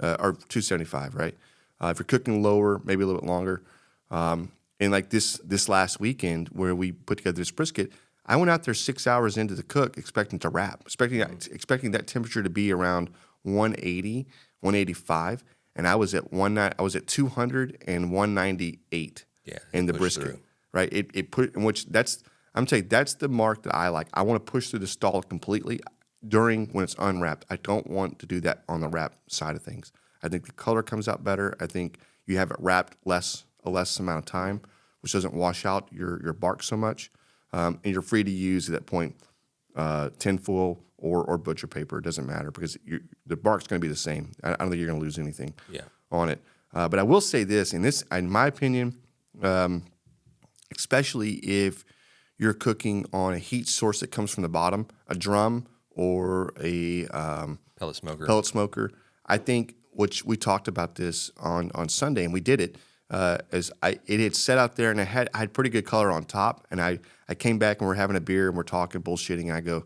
or 275, right? If you're cooking lower, maybe a little bit longer. And like this last weekend where we put together this brisket, I went out there 6 hours into the cook expecting to wrap, expecting that temperature to be around 180, 185, and I was at 200 and 198 in the brisket. Through. Right? It put in which I'm telling you, that's the mark that I like. I want to push through the stall completely when it's unwrapped. I don't want to do that on the wrap side of things. I think the color comes out better. I think you have it wrapped a less amount of time, which doesn't wash out your bark so much. And you're free to use at that point tinfoil or butcher paper. It doesn't matter because the bark's going to be the same. I don't think you're going to lose anything on it. But I will say this, and this, in my opinion, especially if you're cooking on a heat source that comes from the bottom, a drum or a Pellet smoker. I think, which we talked about this on Sunday, and we did it. It had set out there, and I had pretty good color on top. And I came back and we're having a beer and we're talking bullshitting, and I go,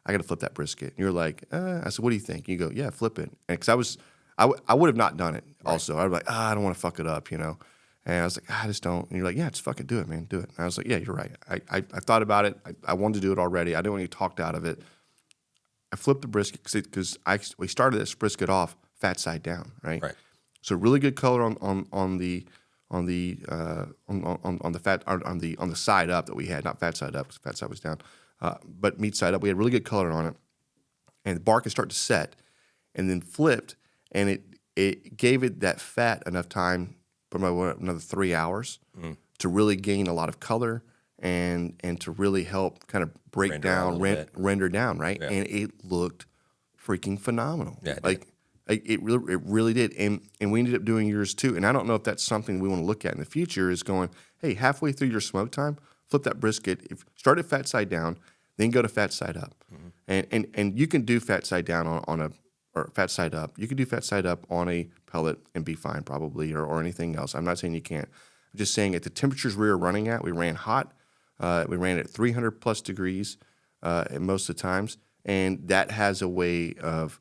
I got to flip that brisket. And you're like, I said, what do you think? And you go, yeah, flip it. And because I would have not done it. Right. Also, I was like, I don't want to fuck it up, And I was like, I just don't. And you're like, yeah, just fucking do it, man, do it. And I was like, yeah, you're right. I thought about it. I wanted to do it already. I didn't want to get talked out of it. I flipped the brisket because we started this brisket off fat side down, right? Right. So really good color on the side up that we had, not fat side up because fat side was down, but meat side up. We had really good color on it, and the bark had started to set, and then flipped, and it gave it that fat enough time, probably another 3 hours, to really gain a lot of color and to really help kind of break down, render down, right? Yeah. And it looked freaking phenomenal. Yeah, it really did, and we ended up doing yours too. And I don't know if that's something we want to look at in the future. Is going, hey, halfway through your smoke time, flip that brisket. Start at fat side down, then go to fat side up, and you can do fat side down or fat side up. You can do fat side up on a pellet and be fine probably, or anything else. I'm not saying you can't. I'm just saying at the temperatures we were running at, we ran hot. We ran at 300 plus degrees at most of the times, and that has a way of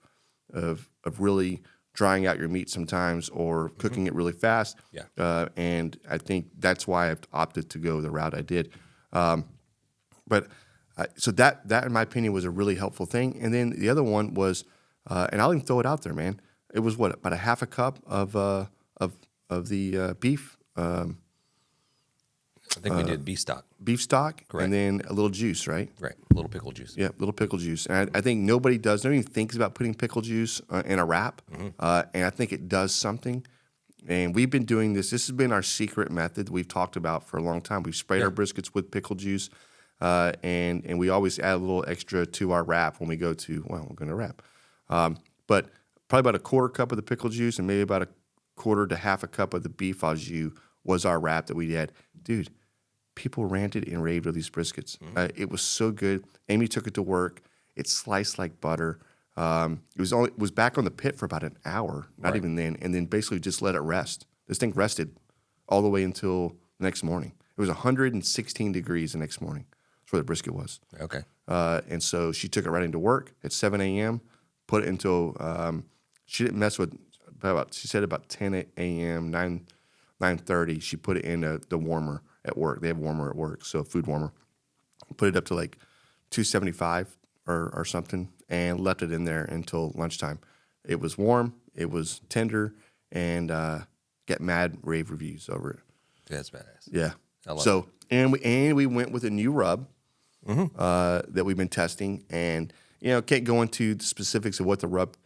really drying out your meat sometimes or cooking it really fast. Yeah. And I think that's why I've opted to go the route I did. So that in my opinion was a really helpful thing. And then the other one was, and I'll even throw it out there, man. It was about a half a cup of the beef. I think we did beef stock. Beef stock, Correct. And then a little juice, right? Right, a little pickle juice. Yeah, little pickle juice. And I think nobody even thinks about putting pickle juice in a wrap. And I think it does something. And we've been doing this. This has been our secret method we've talked about for a long time. We've sprayed our briskets with pickle juice, and we always add a little extra to our wrap when we go to, we're going to wrap. But probably about a quarter cup of the pickle juice and maybe about a quarter to half a cup of the beef au jus was our wrap that we had. Dude, people ranted and raved of these briskets. It was so good. Amy took it to work. It sliced like butter. It was back on the pit for about an hour, not even then, and then basically just let it rest. This thing rested all the way until the next morning. It was 116 degrees the next morning. That's where the brisket was. Okay. And so she took it right into work at 7 a.m., put it until she didn't mess with she said about 10 a.m., 9:30, she put it in the warmer at work. They have a warmer at work, so a food warmer. Put it up to like 275 or something and left it in there until lunchtime. It was warm, it was tender, and get mad rave reviews over it. That's badass. Yeah. I love So and we went with a new rub that we've been testing, and can't go into the specifics of what the rub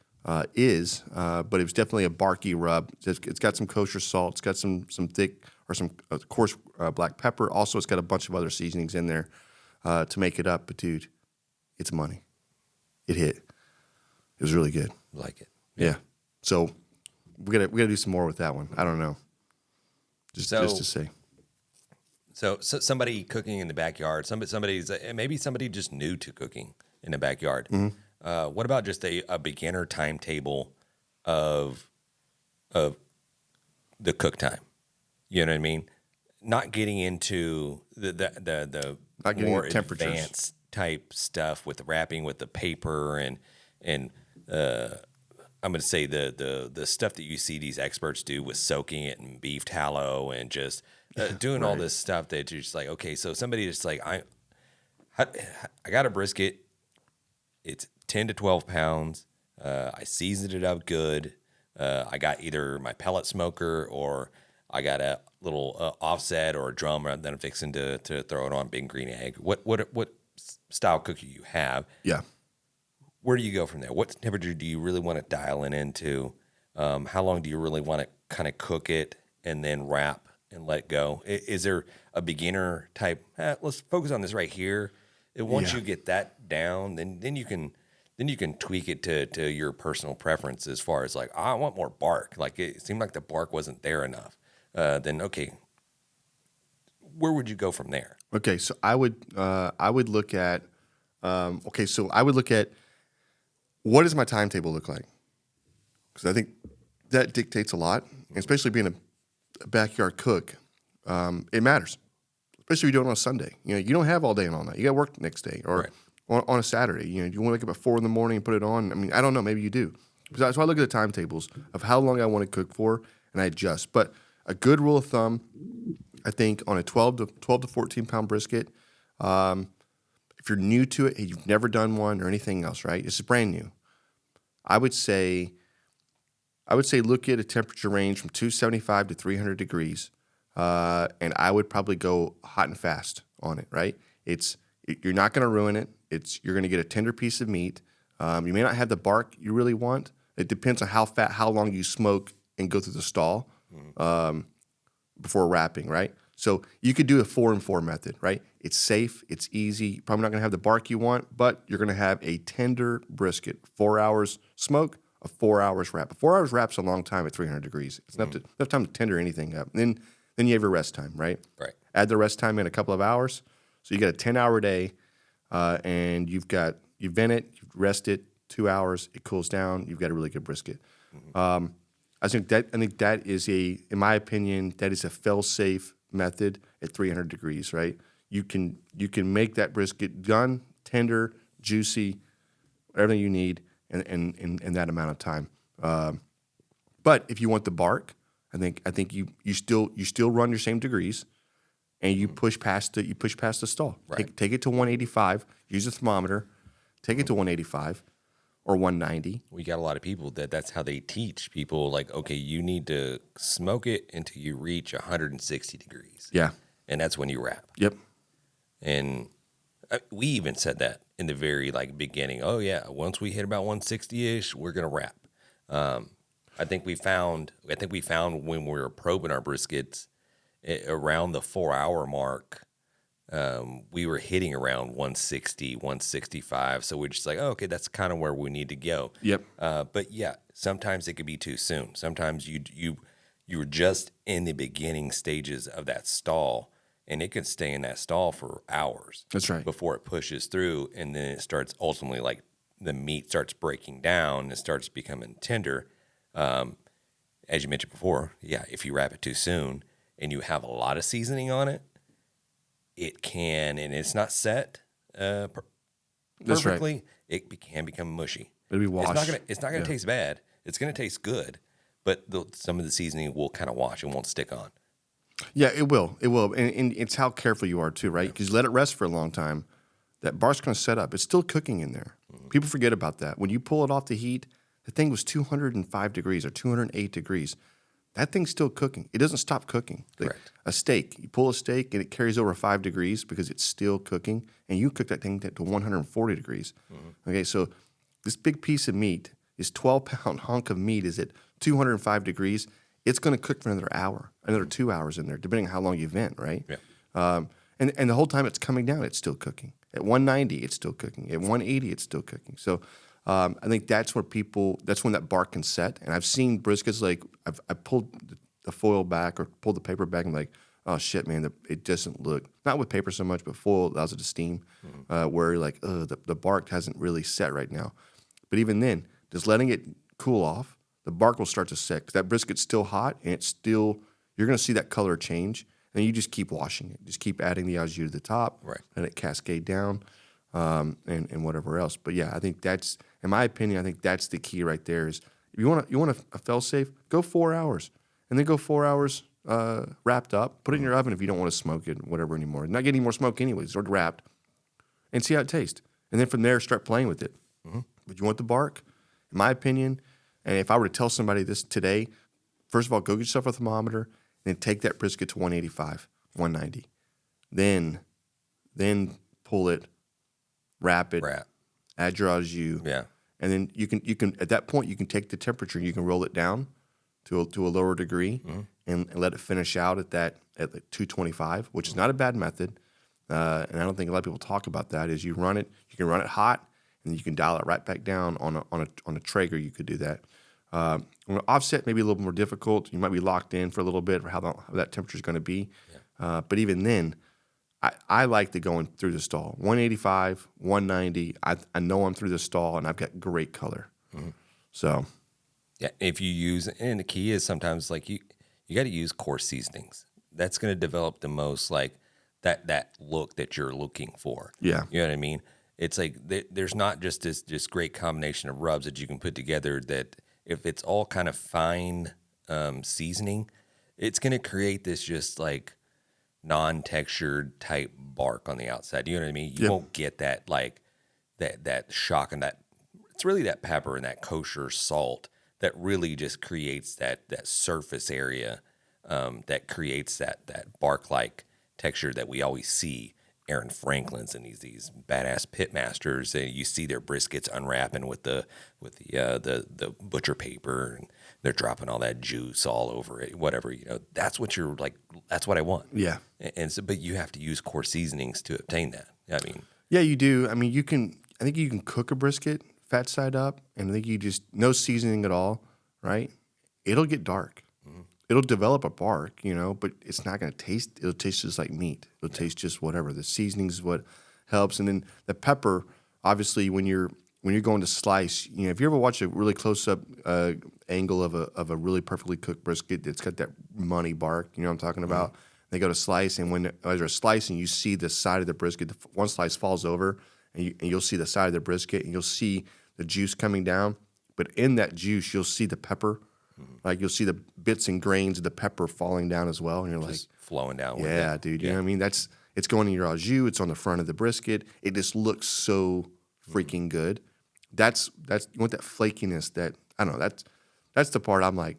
is, but it was definitely a barky rub. It's got some kosher salt. It's got some thick or some coarse black pepper. Also, it's got a bunch of other seasonings in there to make it up. But dude, it's money. It hit. It was really good. Like it. Yeah. So we gotta do some more with that one. I don't know. Just to say. So somebody cooking in the backyard, somebody's maybe somebody just new to cooking in the backyard. What about just a beginner timetable of the cook time? You know what I mean? Not getting into the Not getting more into temperatures. advanced type stuff with the wrapping with the paper and I'm going to say the stuff that you see these experts do with soaking it in beef tallow and just doing all this stuff that you're just like, okay, so somebody just like, I got a brisket. It's 10 to 12 pounds. I seasoned it up good. I got either my pellet smoker or I got a little offset or a drum that I'm fixing to throw it on Big Green Egg. What style cooker you have? Yeah. Where do you go from there? What temperature do you really want to dial it into? How long do you really want to kind of cook it and then wrap and let it go? Is there a beginner type? Let's focus on this right here. Once you get that down, then you can tweak it to your personal preference as far as like, I want more bark. Like it seemed like the bark wasn't there enough. Then okay, where would you go from there? Okay, so I would look at what does my timetable look like? Because I think that dictates a lot, especially being a backyard cook. It matters, especially if you do it on a Sunday. You don't have all day and all night. You got to work the next day or on a Saturday. You want to wake up at 4 a.m. and put it on. I mean, I don't know. Maybe you do. So I look at the timetables of how long I want to cook for, and I adjust. But a good rule of thumb, I think, on a 12 to 14 pound brisket. If you're new to it and you've never done one or anything else, right? It's brand new. I would say look at a temperature range from 275 to 300 degrees, and I would probably go hot and fast on it, right? You're not going to ruin it. You're going to get a tender piece of meat. You may not have the bark you really want. It depends on how long you smoke and go through the stall before wrapping, right? So you could do a 4-and-4 method, right? It's safe, it's easy. You're probably not going to have the bark you want, but you're going to have a tender brisket. 4 hours smoke, a 4 hours wrap. A 4 hours wrap's a long time at 300 degrees. It's enough time to tender anything up. And then you have your rest time, right? Right. Add the rest time in a couple of hours. So you got a 10-hour day, and you vent it, you rest it 2 hours, it cools down. You've got a really good brisket. I think that is in my opinion, that is a fail-safe method at 300 degrees, right? You can make that brisket done, tender, juicy, everything you need in that amount of time. But if you want the bark, I think you still run your same degrees, and you push past the stall. Right. Take it to 185. Use a thermometer. Take it to 185 or 190. We got a lot of people that's how they teach people. Like, okay, you need to smoke it until you reach 160 degrees. Yeah. And that's when you wrap. Yep. And we even said that in the very beginning. Oh yeah, once we hit about 160-ish, we're gonna wrap. I think we found when we were probing our briskets around the 4-hour mark, we were hitting around 160, 165. So we're just like, oh, okay, that's kind of where we need to go. Yep. But yeah, sometimes it could be too soon. Sometimes you were just in the beginning stages of that stall, and it can stay in that stall for hours. That's right. Before it pushes through, and then it starts ultimately the meat starts breaking down and starts becoming tender. As you mentioned before, yeah, if you wrap it too soon and you have a lot of seasoning on it, it can, and it's not set perfectly. That's right. It can become mushy. It'll be washed. It's not gonna taste bad. It's going to taste good, but some of the seasoning will kind of wash and won't stick on. Yeah, it will. It will. And it's how careful you are too, right? Because you let it rest for a long time, that bark's going to set up. It's still cooking in there. People forget about that. When you pull it off the heat, the thing was 205 degrees or 208 degrees. That thing's still cooking. It doesn't stop cooking. Like Correct. a steak, you pull a steak and it carries over 5 degrees because it's still cooking, and you cook that thing to 140 degrees. Okay, so this big piece of meat, this 12-pound hunk of meat is at 205 degrees. It's going to cook for another hour, another 2 hours in there, depending on how long you vent, right? Yeah. And the whole time it's coming down, it's still cooking. At 190, it's still cooking. At 180, it's still cooking. So I think that's when that bark can set. And I've seen briskets like I pulled the foil back or pulled the paper back and like, oh shit, man, it doesn't look, not with paper so much, but foil allows it to steam, where you're like, the bark hasn't really set right now. But even then, just letting it cool off, the bark will start to set. 'Cause that brisket's still hot and you're going to see that color change. And you just keep washing it. Just keep adding the au jus to the top, Right. Let it cascade down, and whatever else. But yeah, I think that's, in my opinion, I think that's the key right there. Is if you want a fail safe, go 4 hours, and then go 4 hours wrapped up. Put it in your oven if you don't want to smoke it, whatever anymore. Not getting more smoke anyways. It's already wrapped, and see how it tastes. And then from there, start playing with it. But you want the bark, in my opinion. And if I were to tell somebody this today, first of all, go get yourself a thermometer. Then take that brisket to 185, 190. Then pull it, wrap it, add your au jus. Yeah. And then you can at that point you can take the temperature and you can roll it down to a lower degree and let it finish out at like 225, which is not a bad method. And I don't think a lot of people talk about that. Is you can run it hot and then you can dial it right back down on a Traeger. You could do that. On an offset, maybe a little more difficult. You might be locked in for a little bit for how that temperature is going to be. Yeah. But even then, I like the going through the stall. 185, 190. I know I'm through the stall and I've got great color. So, yeah. If you use, and the key is sometimes like you got to use coarse seasonings. That's going to develop the most like that look that you're looking for. Yeah. You know what I mean? It's like there's not just this great combination of rubs that you can put together that. If it's all kind of fine seasoning, it's going to create this just like non-textured type bark on the outside. You know what I mean? You won't get that like that shock and that it's really that pepper and that kosher salt that really just creates that surface area that creates that bark-like texture that we always see. Aaron Franklin's and these badass pit masters, and you see their briskets unwrapping with the butcher paper, and they're dropping all that juice all over it. Whatever, that's what you're like. That's what I want. Yeah. And so, but you have to use coarse seasonings to obtain that. I mean, yeah, you do. I mean, I think you can cook a brisket fat side up, and I think you just no seasoning at all, right? It'll get dark. It'll develop a bark, but it's not going to taste. It'll taste just like meat. It'll taste just whatever. The seasoning is what helps, and then the pepper. Obviously, when you're going to slice, if you ever watch a really close up angle of a really perfectly cooked brisket that's got that money bark, you know what I'm talking about. They go to slice, and as they're slicing, you see the side of the brisket. One slice falls over, and you'll see the side of the brisket, and you'll see the juice coming down. But in that juice, you'll see the pepper. Like you'll see the bits and grains of the pepper falling down as well, and you're just flowing down. Yeah, with it. dude. You know what I mean? It's going in your au jus. It's on the front of the brisket. It just looks so freaking good. That's you want that flakiness. That I don't know. That's the part I'm like.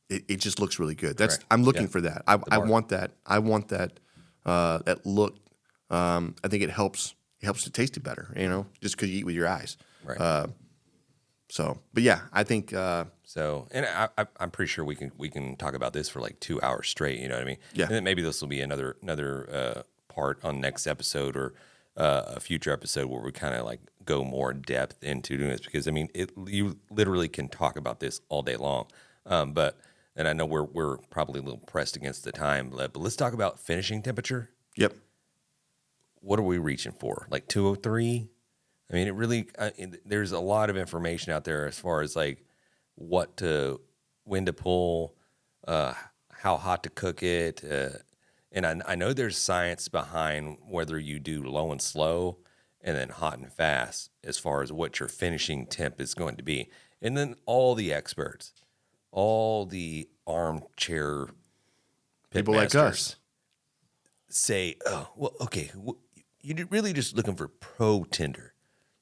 It just looks really good. I'm looking for that. I want that. I want that that look. I think it helps. It helps to taste it better. Just because you eat with your eyes. Right. But yeah, I think. And I'm pretty sure we can talk about this for like 2 hours straight. You know what I mean? Yeah. And then maybe this will be another part on next episode or a future episode where we kind of like go more in depth into doing this because I mean you literally can talk about this all day long. And I know we're probably a little pressed against the time, but let's talk about finishing temperature. Yep. What are we reaching for? Like 203? I mean, it really. There's a lot of information out there as far as like when to pull, how hot to cook it, and I know there's science behind whether you do low and slow and then hot and fast as far as what your finishing temp is going to be. And then all the experts, all the armchair People like pitmasters us. say, oh, well, okay, you're really just looking for pro tender.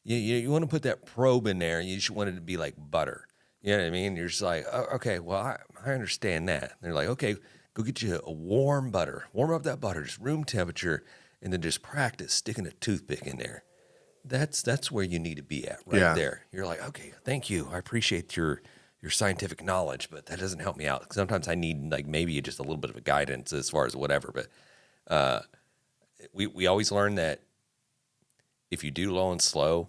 You want to put that probe in there, and you just want it to be like butter. You know what I mean? You're just like, oh, okay, well, I understand that. And they're like, okay, go get you a warm butter. Warm up that butter, just room temperature, and then just practice sticking a toothpick in there. That's where you need to be at right there. You're like, okay, thank you. I appreciate your scientific knowledge, but that doesn't help me out. Sometimes I need like maybe just a little bit of a guidance as far as whatever. But we always learn that if you do low and slow,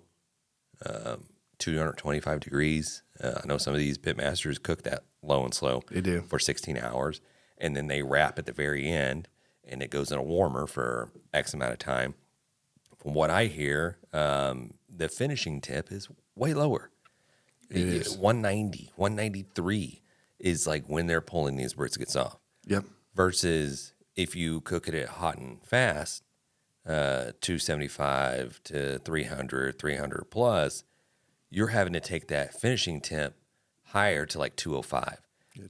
225 degrees. I know some of these pitmasters cook that low and slow. They do. For 16 hours, and then they wrap at the very end, and it goes in a warmer for X amount of time. From what I hear, the finishing tip is way lower. It is 190, 193 is like when they're pulling these briskets off. Yep. Versus if you cook it at hot and fast, 275 to 300, 300 plus, you're having to take that finishing temp higher to like 205,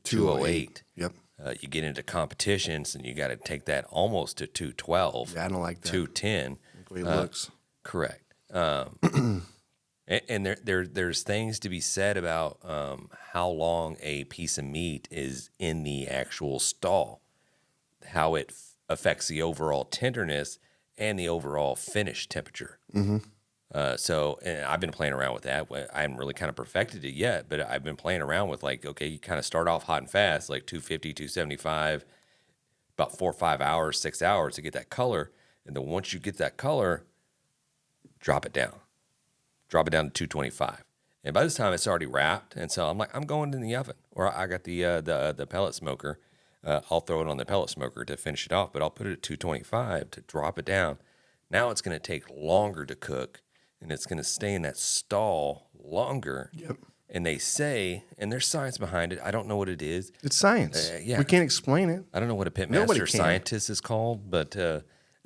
208. Yep. You get into competitions and you got to take that almost to 212. Yeah, I don't like that. 210. The way it looks. Correct. And there's things to be said about how long a piece of meat is in the actual stall, how it affects the overall tenderness and the overall finish temperature. Mm-hmm. So, and I've been playing around with that. I haven't really kind of perfected it yet, but I've been playing around with like, okay, you kind of start off hot and fast, like 250, 275, about 4 or 5 hours, 6 hours to get that color. And then once you get that color, drop it down to 225. And by this time it's already wrapped. And so I'm like, I'm going in the oven, or I got the pellet smoker. I'll throw it on the pellet smoker to finish it off, but I'll put it at 225 to drop it down. Now it's going to take longer to cook, and it's going to stay in that stall longer. Yep. And they say, and there's science behind it. I don't know what it is. It's science. Yeah. We can't explain it. I don't know what a Nobody pitmaster can. scientist is called, but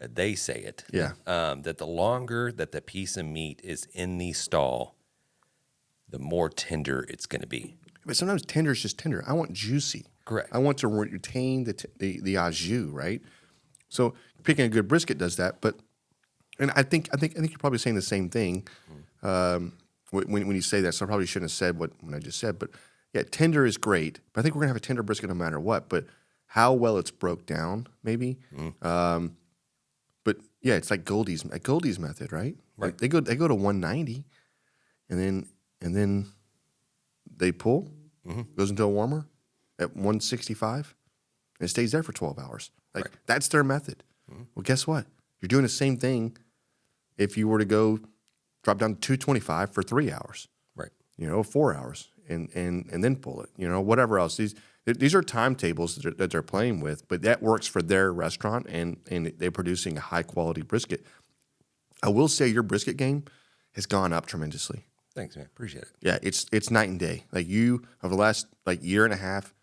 they say it. Yeah. That the longer that the piece of meat is in the stall, the more tender it's going to be. But sometimes tender is just tender. I want juicy. Correct. I want to retain the au jus, right? So picking a good brisket does that. But and I think you're probably saying the same thing when you say that. So I probably shouldn't have said what I just said. But yeah, tender is great. But I think we're gonna have a tender brisket no matter what. But how well it's broke down, maybe. But yeah, it's like Goldie's method, right? Right. Like they go to 190, and then they pull, goes into a warmer at 165, and it stays there for 12 hours. Like that's their method. Well, guess what? You're doing the same thing if you were to go drop down to 225 for 3 hours, Right. 4 hours, and then pull it, whatever else. These are timetables that they're playing with, but that works for their restaurant, and they're producing a high quality brisket. I will say your brisket game has gone up tremendously. Thanks, man. Appreciate it. Yeah, it's night and day. Like you, over the last year and a half,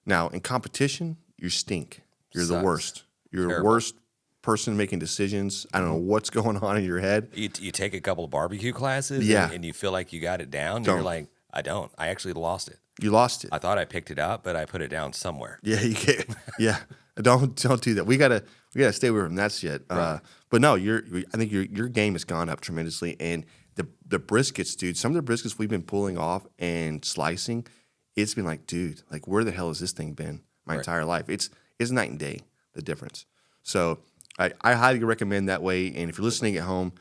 now in competition, you stink. You're the Sucks. worst. You're Terrible. the worst person making decisions. I don't know what's going on in your head. You take a couple of barbecue classes, Yeah. and you feel like you got it down. And Don't. you're like, I don't. I actually lost it. You lost it. I thought I picked it up, but I put it down somewhere. Yeah, you can't. Yeah, don't do that. We gotta stay away from that shit. Right. But no, I think your game has gone up tremendously, and the briskets, dude. Some of the briskets we've been pulling off and slicing, it's been like, dude, like where the hell has this thing been my entire life? It's night and day, the difference. So I highly recommend that way. And if you're listening at home,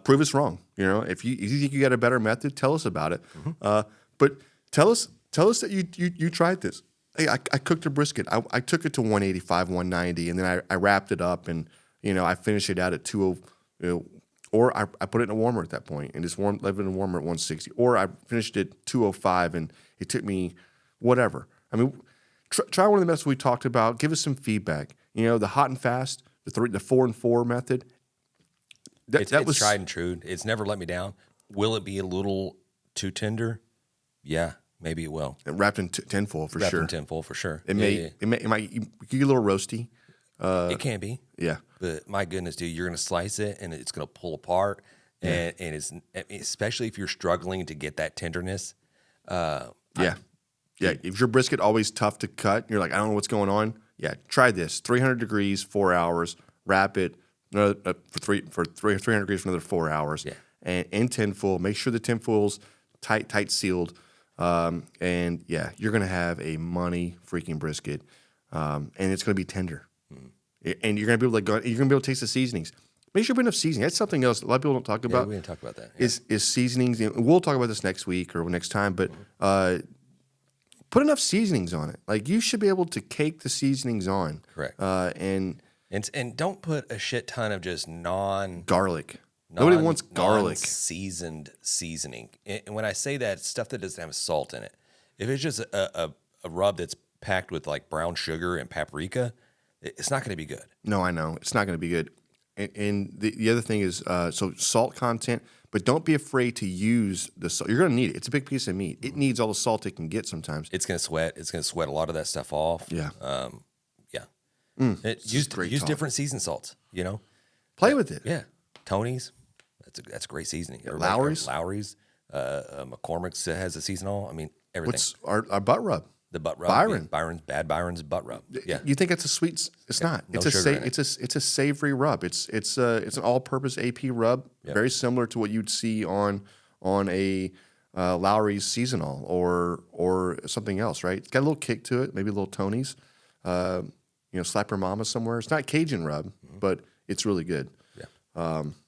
prove us wrong. If you think you got a better method, tell us about it. But tell us that you tried this. Hey, I cooked a brisket. I took it to 185, 190, and then I wrapped it up, and I finished it out at 20, or I put it in a warmer at that point and just left it in a warmer at 160, or I finished it 205, and it took me whatever. I mean, try one of the methods we talked about. Give us some feedback. The hot and fast, the 4 and 4 method. It's tried and true. It's never let me down. Will it be a little too tender? Yeah, maybe it will. Wrapped in tinfoil for Wrapped sure. in tinfoil for sure. It might get a little roasty. It can be. Yeah. But my goodness, dude, you're going to slice it and it's going to pull apart. And it's, especially if you're struggling to get that tenderness, Yeah. If your brisket always tough to cut, you're like, I don't know what's going on. Yeah, try this. 300 degrees, 4 hours. Wrap it for 300 degrees for another 4 hours. Yeah. And in tinfoil, make sure the tinfoil's tight sealed. And yeah, you're gonna have a money freaking brisket, and it's gonna be tender. And you're gonna be able to taste the seasonings. Make sure you put enough seasoning. That's something else a lot of people don't talk about. We didn't talk about that. Is seasonings. We'll talk about this next week or next time, but put enough seasonings on it. Like you should be able to cake the seasonings on. Correct. And don't put a shit ton of just garlic. Nobody wants garlic. Seasoned seasoning. And when I say that, it's stuff that doesn't have salt in it. If it's just a rub that's packed with like brown sugar and paprika, it's not going to be good. No, I know. It's not going to be good. And the other thing is, so salt content, but don't be afraid to use the salt. You're going to need it. It's a big piece of meat. It needs all the salt it can get sometimes. It's going to sweat. It's going to sweat a lot of that stuff off. Yeah. Use different seasoned salts, Play with it. Yeah. Tony's, that's a great seasoning. Lowry's. McCormick's has a seasonal. I mean, everything. What's our butt rub? The butt rub. Byron's butt rub. Yeah. You think it's a sweet? It's not. No it's sugar in it's a savory rub. It's an all-purpose AP rub, very similar to what you'd see on a Lowry's seasonal or something else, right? It's got a little kick to it, maybe a little Tony's. Slap your mama somewhere. It's not Cajun rub, but it's really good. Yeah.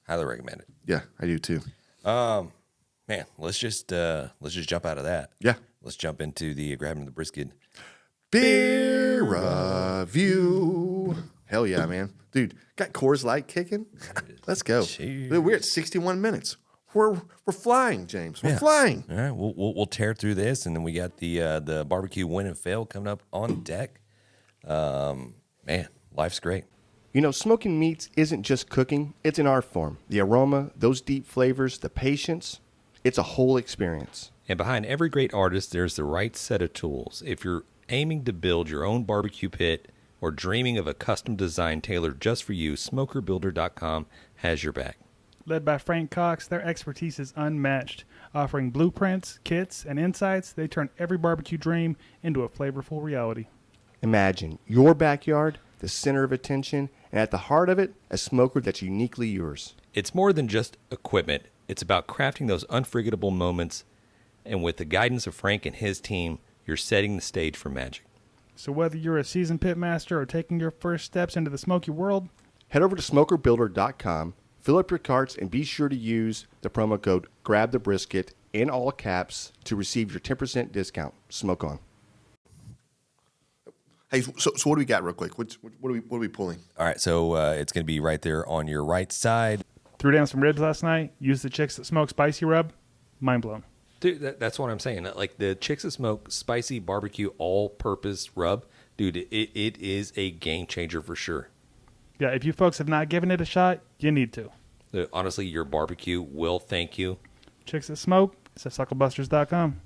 Highly recommend it. Yeah, I do too. Man, let's just jump out of that. Yeah. Let's jump into the grabbing the brisket. Beer review. Hell yeah, man. Dude, got Coors Light kicking? Let's go. Cheers. Dude, we're at 61 minutes. We're flying, James. We're flying. All right, we'll tear through this, and then we got the barbecue win and fail coming up on deck. Man, life's great. Smoking meats isn't just cooking, it's an art form. The aroma, those deep flavors, the patience, it's a whole experience. And behind every great artist, there's the right set of tools. If you're aiming to build your own barbecue pit or dreaming of a custom design tailored just for you, SmokerBuilder.com has your back. Led by Frank Cox, their expertise is unmatched. Offering blueprints, kits, and insights, they turn every barbecue dream into a flavorful reality. Imagine your backyard, the center of attention, and at the heart of it, a smoker that's uniquely yours. It's more than just equipment. It's about crafting those unforgettable moments. And with the guidance of Frank and his team, you're setting the stage for magic. So whether you're a seasoned pit master or taking your first steps into the smoky world, head over to SmokerBuilder.com, fill up your carts, and be sure to use the promo code GRABTHEBRISKET in all caps to receive your 10% discount. Smoke on. Hey, so what do we got real quick? What are we pulling? All right, so it's going to be right there on your right side. threw down some ribs last night, used the Chicks That Smoke spicy rub, mind blown. Dude, that's what I'm saying. Like the Chicks That Smoke spicy barbecue all-purpose rub, dude, it is a game changer for sure. Yeah, if you folks have not given it a shot, you need to. Honestly, your barbecue will thank you. Chicks That Smoke, it's at Sucklebusters.com.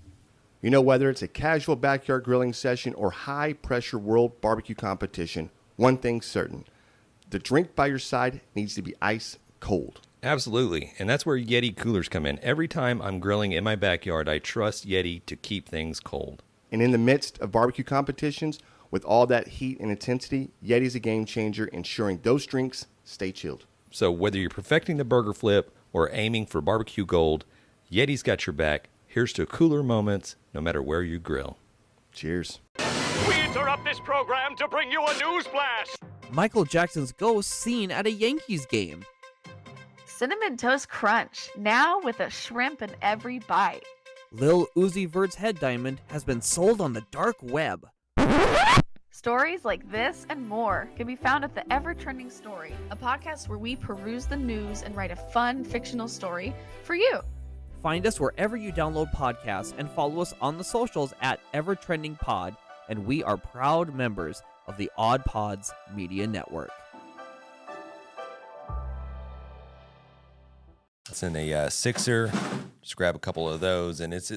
Whether it's a casual backyard grilling session or high-pressure world barbecue competition, one thing's certain. The drink by your side needs to be ice cold. Absolutely, and that's where YETI Coolers come in. Every time I'm grilling in my backyard, I trust YETI to keep things cold. And in the midst of barbecue competitions, with all that heat and intensity, YETI's a game changer, ensuring those drinks stay chilled. So whether you're perfecting the burger flip or aiming for barbecue gold, YETI's got your back. Here's to cooler moments, no matter where you grill. Cheers. We interrupt this program to bring you a news flash. Michael Jackson's ghost seen at a Yankees game. Cinnamon Toast Crunch, now with a shrimp in every bite. Lil Uzi Vert's head diamond has been sold on the dark web. Stories like this and more can be found at the Evertrending Story, a podcast where we peruse the news and write a fun fictional story for you. Find us wherever you download podcasts and follow us on the socials at Evertrending Pod, and we are proud members of the Oddpods Media Network. It's in a sixer. Just grab a couple of those, and it's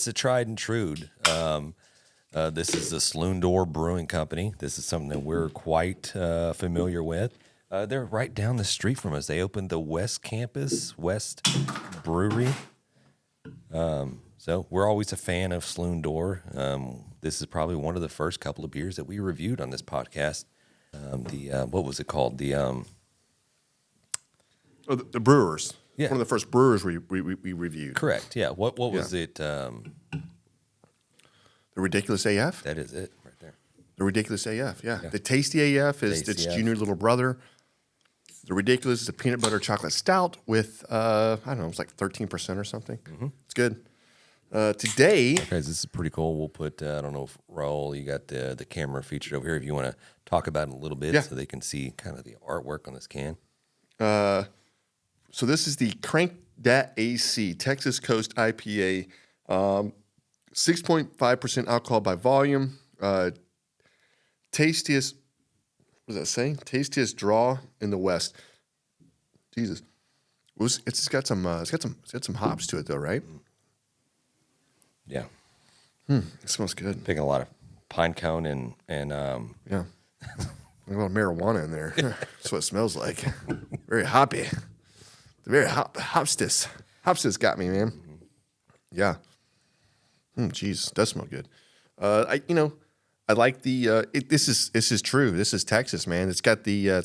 a tried and true. This is the Saloon Brewing Company. This is something that we're quite familiar with. They're right down the street from us. They opened the West Campus, West Brewery. So So we're always a fan of Saloon Door. This is probably one of the first couple of beers that we reviewed on this podcast. What was it called? The Brewers. Yeah. One of the first Brewers we reviewed. Correct. Yeah. What was it? The Ridiculous AF? That is it right there. The Ridiculous AF, yeah. The Tasty AF is Tasty its AF. junior little brother. The Ridiculous is a peanut butter chocolate stout with, I don't know, it's like 13% or something. It's good. Today, Guys, this is pretty cool. We'll put, I don't know if Raul, you got the camera featured over here if you want to talk about it a little bit Yeah. so they can see kind of the artwork on this can. so this is the Crank Dat AC Texas Coast IPA. 6.5% alcohol by volume. Tastiest, what does that say? Tastiest draw in the West. Jesus. It's got some hops to it though, right? Yeah. It smells good. Picking a lot of pine cone and Yeah. A little marijuana in there. That's what it smells like. Very hoppy. Very hopstis. Hopstis got me, man. Yeah. Jeez, does smell good. I like the. This is true. This is Texas, man. It's got the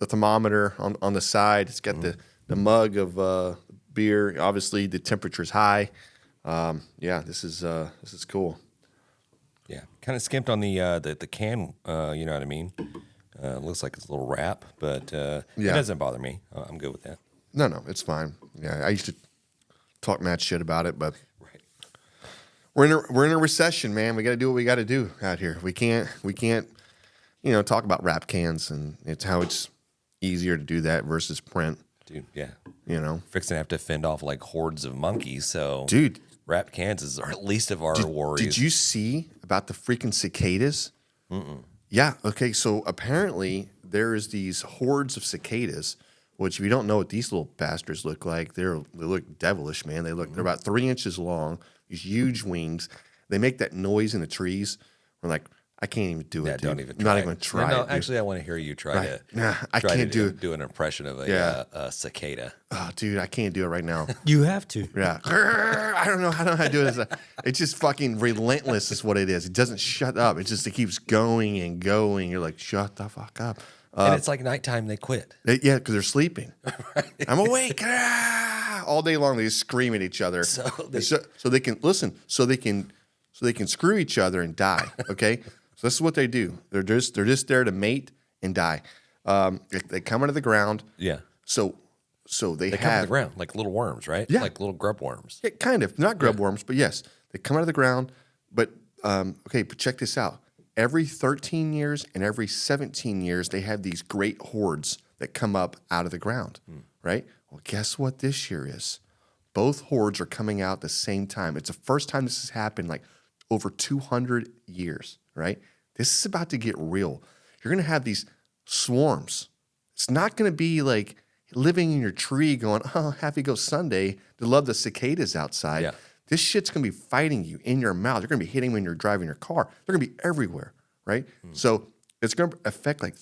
thermometer on the side. It's got the mug of beer. Obviously, the temperature's high. Yeah, this is cool. yeah, kind of skimped on the can. You know what I mean? Looks like it's a little wrap, but it Yeah. doesn't bother me. I'm good with that. No, it's fine. Yeah, I used to talk mad shit about it, but Right. we're in a recession, man. We got to do what we got to do out here. We can't, talk about wrap cans, and it's how it's easier to do that versus print. Dude, yeah. Fixing To have to fend off like hordes of monkeys. So, Dude, wrapped cans is our least of our worries. did you see about the freaking cicadas? Yeah. Okay. So apparently there is these hordes of cicadas, which if you don't know what these little bastards look like, they look devilish, man. They're about 3 inches long, these huge wings. They make that noise in the trees. We're like, I can't even do it. Yeah, Dude. don't even I'm try. not even try. No, it, dude. actually, I want to hear you try Right. to. Nah, I try can't to do it. an impression of a, Yeah. a cicada. Oh, dude, I can't do it right now. You have to. Yeah. I don't know how to do it. It's just fucking relentless is what it is. It doesn't shut up. It keeps going and going. You're like, shut the fuck up. And it's like nighttime, they quit. Yeah, because they're sleeping. I'm awake. Ah! All day long, they just scream at each other. So they can listen. So they can screw each other and die. Okay. So this is what they do. They're just there to mate and die. They come out of the ground. Yeah. So They come out of the ground like little worms, right? Yeah. Like little grub worms. Yeah, kind of. Not grub worms, but yes. They come out of the ground. But, but check this out. Every 13 years and every 17 years, they have these great hordes that come up out of the ground, right? Well, guess what this year is? Both hordes are coming out at the same time. It's the first time this has happened like over 200 years, right? This is about to get real. You're going to have these swarms. It's not going to be like living in your tree going, oh, happy go Sunday to love the cicadas outside. Yeah. This shit's going to be fighting you in your mouth. You're going to be hitting when you're driving your car. They're going to be everywhere, right? So it's going to affect like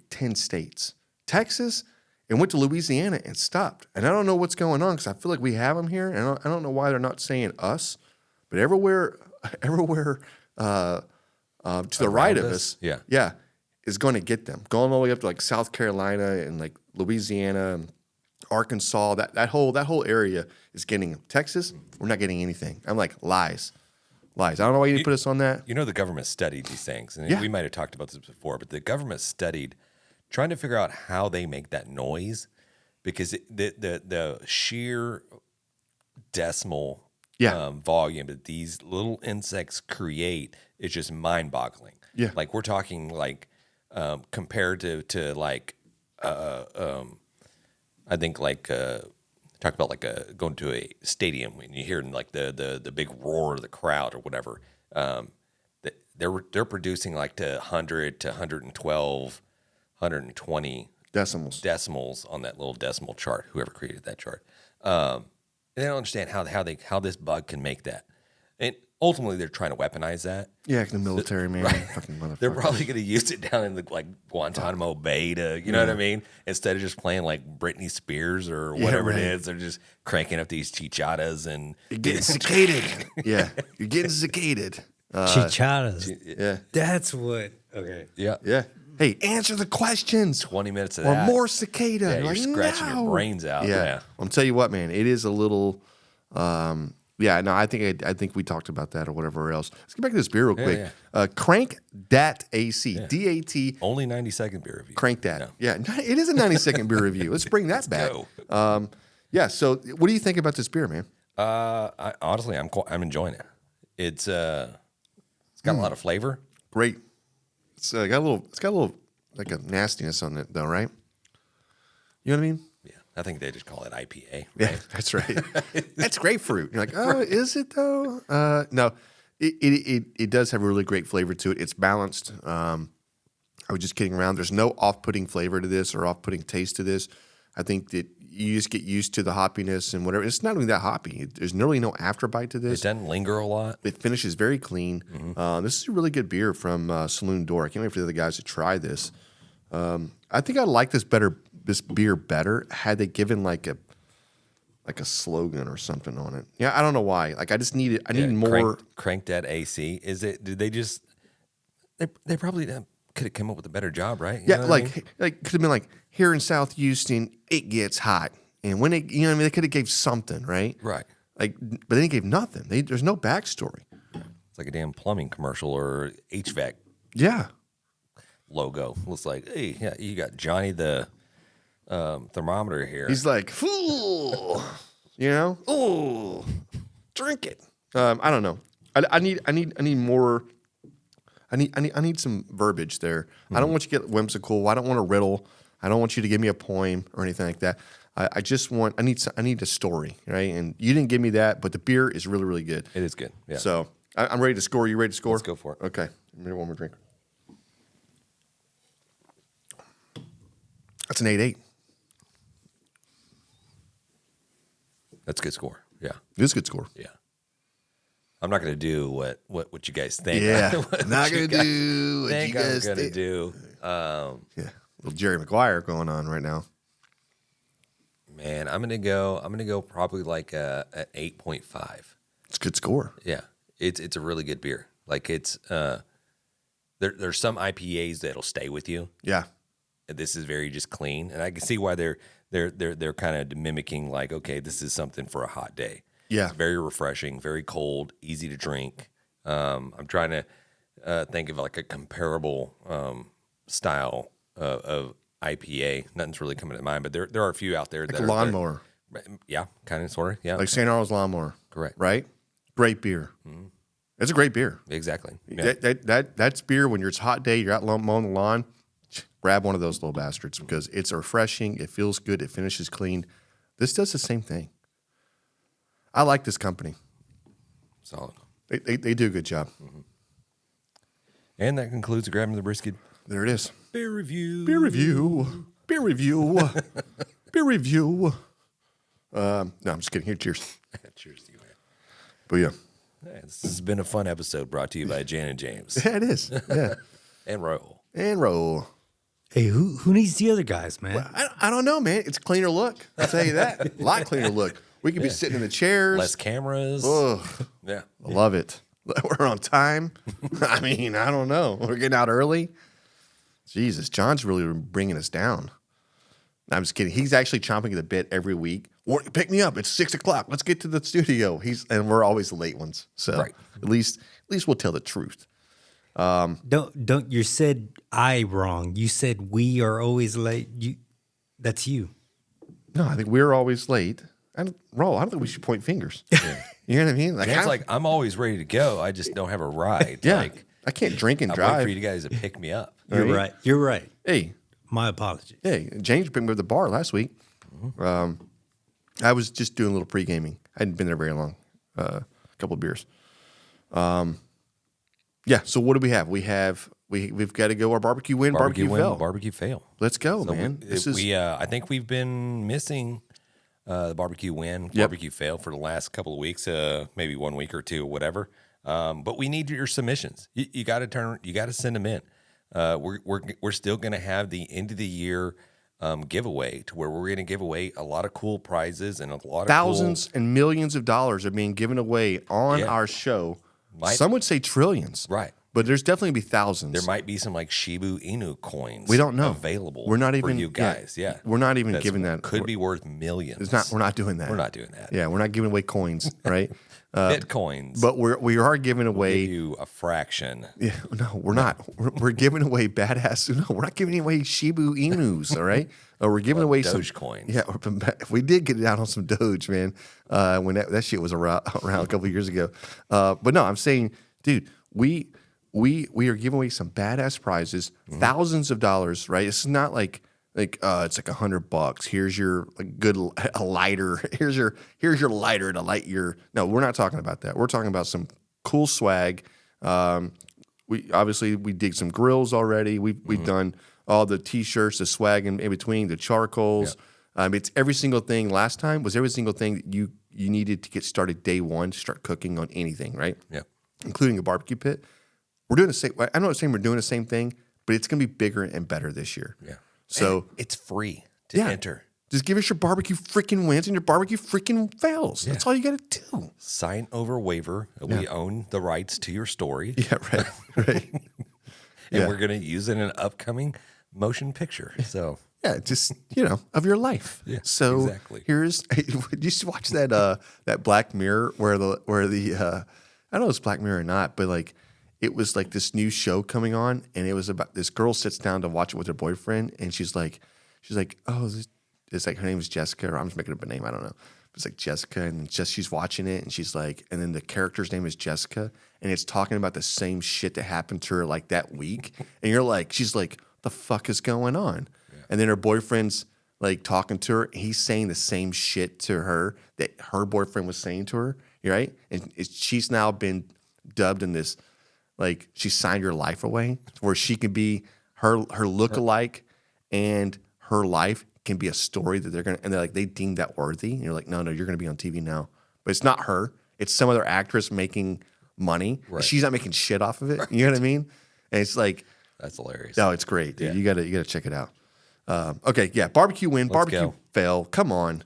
10 states. Texas, it went to Louisiana and stopped. And I don't know what's going on because I feel like we have them here. And I don't know why they're not saying us. But everywhere to the right of us, Yeah. is going to get them. Going all the way up to like South Carolina and like Louisiana and Arkansas, that whole area is getting them. Texas, we're not getting anything. I'm like, lies. I don't know why you didn't put us on that. You know, the government studied these things, and Yeah. we might have talked about this before, but the government studied trying to figure out how they make that noise because the sheer decimal volume that these little insects create is just mind-boggling. Yeah. Like we're talking like compared to like I think like talk about like going to a stadium and you hear like the big roar of the crowd or whatever. They're producing like to 100 to 112, 120 decimals on that little decimal chart. Whoever created that chart, they don't understand how this bug can make that. And ultimately they're trying to weaponize that. Yeah, the military, man. Fucking motherfucker. They're probably going to use it down in the like Guantanamo Bay to, you know what I mean? Instead of just playing like Britney Spears or whatever it is, they're just cranking up these chichadas and You're getting cicaded. Yeah, you're getting cicaded. Chichadas. Yeah. That's what. Okay. yeah, Yeah. Hey, answer the questions. 20 minutes of Or that. more cicada. Yeah, you're Like, scratching no. your brains out. Yeah. I'm tell you what, man. It is a little. Yeah. No, I think we talked about that or whatever else. Let's get back to this beer real quick. Crank Dat AC. DAT. Only 90-second beer review. Crank that. No. Yeah. It is a 90-second beer review. Let's bring that back. go. Yeah. So, what do you think about this beer, man? Honestly, I'm enjoying it. It's got a lot of flavor. Great. It's got a little like a nastiness on it, though, right? You know what I mean? Yeah, I think they just call it IPA. Yeah, that's right. That's grapefruit. You're like, oh, is it though? No, it does have a really great flavor to it. It's balanced. I was just kidding around. There's no off-putting flavor to this or off-putting taste to this. I think that you just get used to the hoppiness and whatever. It's not even that hoppy. There's really no afterbite to It this. doesn't linger a lot. It finishes very clean. This is a really good beer from Saloon Door. I can't wait for the other guys to try this. I think I like this beer better had they given like a slogan or something on it. Yeah, I don't know why. Like I just needed more. Crank that AC. Is it? Did they just? They probably could have come up with a better job, right? You Yeah, know what I mean? like could have been like here in South Houston, it gets hot, and when it, they could have gave something, right? Right. Like, but they gave nothing. There's no backstory. It's like a damn plumbing commercial or HVAC Yeah, logo. Looks like, hey, yeah, you got Johnny the thermometer here. he's like, fool, oh, drink it. I don't know. I need more. I need some verbiage there. I don't want you to get whimsical. I don't want a riddle. I don't want you to give me a poem or anything like that. I just want. I need a story, right? And you didn't give me that, but the beer is really, really good. It is good. Yeah. So I'm ready to score. You ready to score? Let's go for it. Okay. Give me one more drink. That's an 8-8. That's a good score. Yeah. This is a good score. Yeah. I'm not going to do what you guys think. Yeah. What Not you gonna guys do what think you guys I'm going to think. do. Yeah. Little Jerry Maguire going on right now. Man, I'm gonna go probably like an 8.5. It's a good score. Yeah, it's a really good beer. Like it's there's some IPAs that'll stay with you. Yeah. This is very just clean, and I can see why they're kind of mimicking like, okay, this is something for a hot day. Yeah. It's very refreshing, very cold, easy to drink. I'm trying to think of like a comparable style of IPA. Nothing's really coming to mind, but there are a few out there Like that a are lawnmower. Yeah, kind of, sort of. Yeah, Like St. Arnold's Lawnmower. correct. Right? Great beer. It's a great beer. Exactly. Yeah. That's beer when it's a hot day, you're out mowing the lawn, grab one of those little bastards because it's refreshing, it feels good, it finishes clean. This does the same thing. I like this company. Solid. They do a good job. And that concludes the Grabbing the Brisket There it is. beer review. Beer review. Beer review. Beer review. No, I'm just kidding. Here, cheers. Cheers to you, man. But yeah. Yeah, this has been a fun episode brought to you by Jan and James Yeah, it is. Yeah. and Royal. And roll. Hey, who needs the other guys, man? I don't know, man. It's a cleaner look. I'll tell you that. A lot cleaner look. We could be sitting in the chairs. Less cameras. Ugh, Yeah. I love it. We're on time. I mean, I don't know. We're getting out early. Jesus, John's really bringing us down. No, I'm just kidding. He's actually chomping at the bit every week. Pick me up. It's 6 o'clock. Let's get to the studio. And we're always the late ones. So Right. at least we'll tell the truth. Don't you said I wrong. You said we are always late. That's you. No, I think we're always late. I don't think we should point fingers. You know what I mean? Like, It's like, I'm always ready to go. I just don't have a ride. yeah, Like, I can't drink and I'll wait drive. for you guys to pick me up. You're right. You're right. Hey, My apologies. hey, James picked me up at the bar last week. I was just doing a little pre-gaming. I hadn't been there very long. A couple of beers. Yeah. So what do we have? We've got to go our barbecue win, barbecue win, fail. barbecue fail. Let's go, So man. I think we've been missing the barbecue win, barbecue fail for the last couple of weeks, maybe 1 week or two, whatever. But we need your submissions. You got to send them in. We're still going to have the end of the year giveaway to where we're going to give away a lot of cool prizes and a lot of thousands and millions of dollars are being given away on our show. Some would say trillions. Right. But there's definitely be thousands. There might be some like Shibu Inu coins. We don't know. Available. We're not for even you guys. Yeah. We're not even giving that. Could be worth millions. It's not. We're not doing that. We're not doing that. Yeah, we're not giving away coins, right? Bitcoins. But we are giving away. Give you a fraction. Yeah, no, we're not. We're giving away badass. No, we're not giving away Shibu Inus. All right, we're giving away some Dogecoins. Yeah, we did get it out on some Doge, man. When that shit was around a couple of years ago. But no, I'm saying, dude, we are giving away some badass prizes, thousands of dollars. Right? It's not like it's like $100. Here's your a lighter. Here's your lighter to light your. No, we're not talking about that. We're talking about some cool swag. We obviously did some grills already. We've done all the T-shirts, the swag in between, the charcoals. Yep. It's every single thing. Last time was every single thing that you needed to get started day one to start cooking on anything, right? Yeah, including a barbecue pit. We're doing the same. I'm not saying we're doing the same thing, but it's going to be bigger and better this year. Yeah. So and it's free to enter. Just give us your barbecue freaking wins and your barbecue freaking fails. That's all you got to do. Sign over waiver. We own the rights to your story. Yeah, right. And we're going to use it in an upcoming motion picture. So yeah, just of your life. Yeah, so exactly. Here's you should watch that Black Mirror where the I don't know if it's Black Mirror or not, but like it was like this new show coming on, and it was about this girl sits down to watch it with her boyfriend, and she's like, oh, it's like her name is Jessica, or I'm just making up a name, I don't know. It's like Jessica, and she's watching it, and she's like, and then the character's name is Jessica, and it's talking about the same shit that happened to her like that week, and you're like, she's like, the fuck is going on? Yeah. And then her boyfriend's like talking to her, and he's saying the same shit to her that her boyfriend was saying to her, right? And she's now been dubbed in this, like she signed her life away, where she can be her lookalike, and her life can be a story that they deem that worthy. And you're like, no, you're gonna be on TV now. But it's not her. It's some other actress making money. Right. She's not making shit off of it. Right. You know what I mean? And it's like, that's hilarious. No, it's great, dude. Yeah. You gotta check it out. Okay, yeah, barbecue win, barbecue fail. Come on.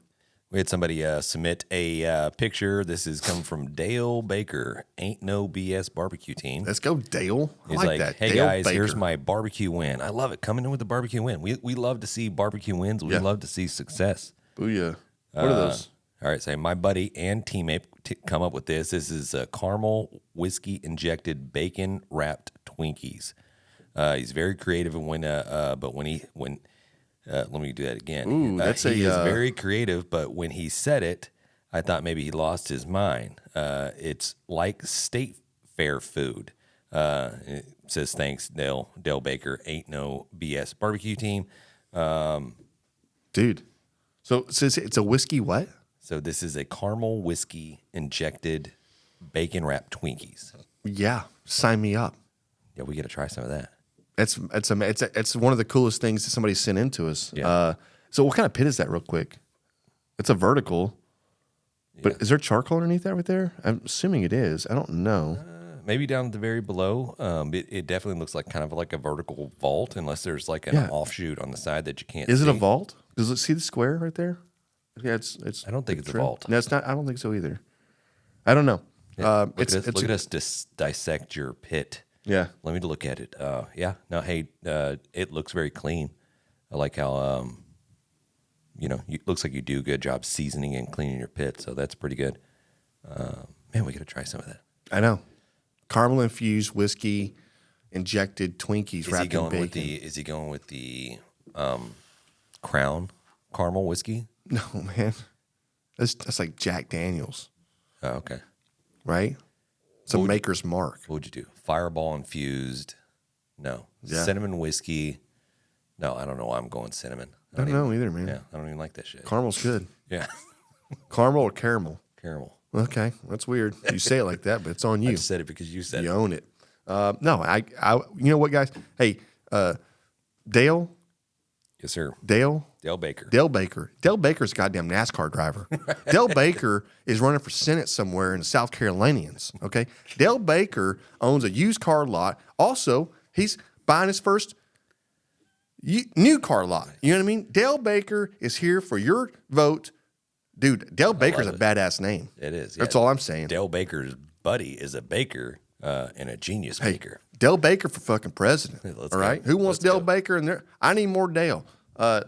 We had somebody submit a picture. This is coming from Dale Baker. Ain't no BS barbecue team. Let's go, Dale. He's like that. Hey, Dale guys, Baker. Here's my barbecue win. I love it. Coming in with the barbecue win. We love to see barbecue wins. We love to see success. Booyah. What are those? All right, so my buddy and teammate come up with this. This is caramel whiskey injected bacon wrapped Twinkies. He's very creative, and let me do that again. Ooh, he is very creative, but when he said it, I thought maybe he lost his mind. It's like state fair food. It says, thanks, Dale Baker. Ain't no BS barbecue team. Dude. So it says it's a whiskey what? So this is a caramel whiskey injected bacon wrapped Twinkies. Yeah, sign me up. Yeah, we got to try some of that. It's one of the coolest things that somebody sent in to us. Yeah. So what kind of pit is that, real quick? It's a vertical, but is there charcoal underneath that right there? I'm assuming it is. I don't know. Maybe down at the very below. It definitely looks like kind of like a vertical vault, unless there's like an offshoot on the side that you can't see. Is it a vault? Does it see the square right there? Yeah, it's. I don't think it's a vault. No, it's not. I don't think so either. I don't know. Yeah, look at us dissect your pit. Yeah. Let me look at it. Yeah. No, hey, it looks very clean. I like how, it looks like you do a good job seasoning and cleaning your pit. So that's pretty good. Man, we got to try some of that. I know. Caramel infused whiskey injected Twinkies wrapped in bacon. Is he going with the Crown caramel whiskey? No, man. That's like Jack Daniels. Oh, okay. Right? It's a maker's mark. What would you do? Fireball infused? No. Yeah. Cinnamon whiskey? No, I don't know why I'm going cinnamon. I don't know either, man. Yeah, I don't even like that shit. Caramel's good. Yeah. Caramel or caramel? Caramel. Okay, that's weird. You say it like that, but it's on you. I just said it because you said you own it. No, I. You know what, guys? Hey, Dale, Yes, sir. Dale Baker. Dale Baker's a goddamn NASCAR driver. Dale Baker is running for Senate somewhere in the South Carolinians. Okay, Dale Baker owns a used car lot. Also, he's buying his first new car lot. You know what I mean? Dale Baker is here for your vote, dude. Dale Baker's a badass name. It is. That's all I'm saying. Dale Baker's buddy is a baker and a genius baker. Dale Baker for fucking president. Let's all go. right, who wants Let's Dale go. Baker in there? I need more Dale.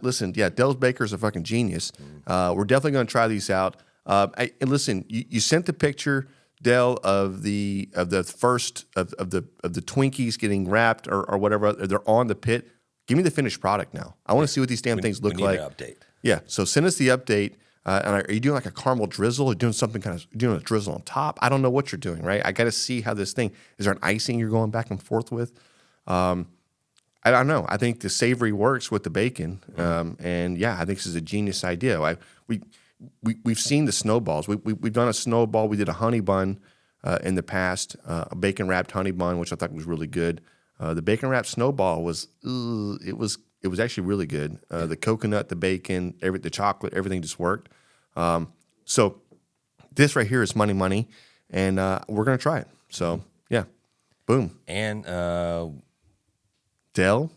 Listen, yeah, Dale Baker's a fucking genius. We're definitely going to try these out. And listen, you sent the picture, Dale, of the first of the Twinkies getting wrapped or whatever. They're on the pit. Give me the finished product now. I want to see what these damn things look we need like. an update. Yeah, so send us the update. And are you doing like a caramel drizzle or doing something doing a drizzle on top? I don't know what you're doing, right? I got to see how this thing, is there an icing you're going back and forth with? I don't know. I think the savory works with the bacon. And yeah, I think this is a genius idea. We've seen the snowballs. We've done a snowball. We did a honey bun in the past, a bacon wrapped honey bun, which I thought was really good. The bacon wrapped snowball was actually really good. The coconut, the bacon, the chocolate, everything just worked. So this right here is money, and we're gonna try it. So yeah, boom. And Dale.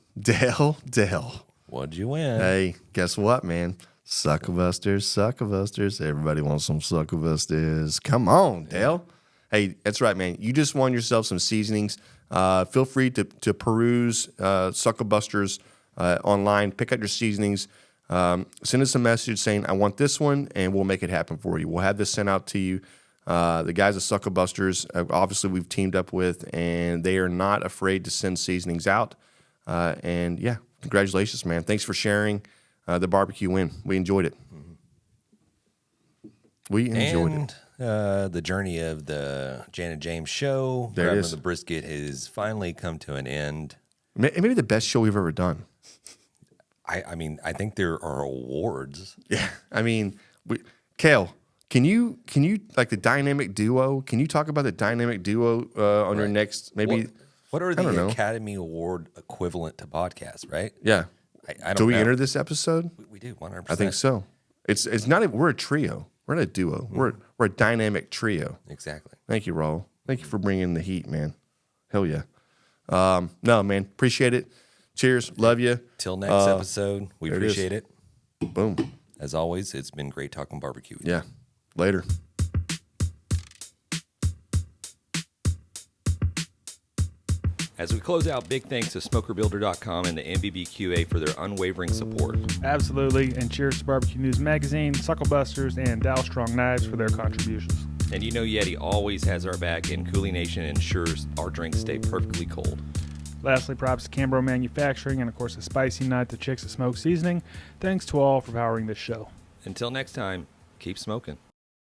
what'd you win? Hey, guess what, man? Sucklebusters. Everybody wants some Sucklebusters. Come on, Dale. Hey, that's right, man. You just won yourself some seasonings. Feel free to peruse Sucklebusters online. Pick out your seasonings. Send us a message saying, I want this one, and we'll make it happen for you. We'll have this sent out to you. The guys at Sucklebusters, obviously we've teamed up with, and they are not afraid to send seasonings out. And yeah, congratulations, man. Thanks for sharing the barbecue win. We enjoyed it. We enjoyed it. The journey of the Jan and James show, There it Grabbing is. the Brisket, has finally come to an end. Maybe the best show we've ever done. I mean, I think there are awards. Yeah, I mean, Kale, can you like the dynamic duo? Can you talk about the dynamic duo on your next maybe? What are I don't the know. Academy Award equivalent to podcasts, right? Yeah. I don't Do we know. enter this episode? We do 100%. I think so. It's not. We're a trio. We're not a duo. We're a dynamic trio. Exactly. Thank you, Raul. Thank you for bringing the heat, man. Hell yeah. No, man. Appreciate it. Cheers. Love you. Till next episode, we there it is. appreciate it. Boom. As always, it's been great talking barbecue with you. Yeah. Later. As we close out, big thanks to SmokerBuilder.com and the NBBQA for their unwavering support. Absolutely. And cheers to Barbecue News Magazine, Sucklebusters, and Dalstrong Knives for their contributions. And you know YETI always has our back, and CoolieNation ensures our drinks stay perfectly cold. Lastly, props to Cambro Manufacturing and, of course, the Spicy Nut, the Chicks of Smoke Seasoning. Thanks to all for powering this show. Until next time, keep smoking.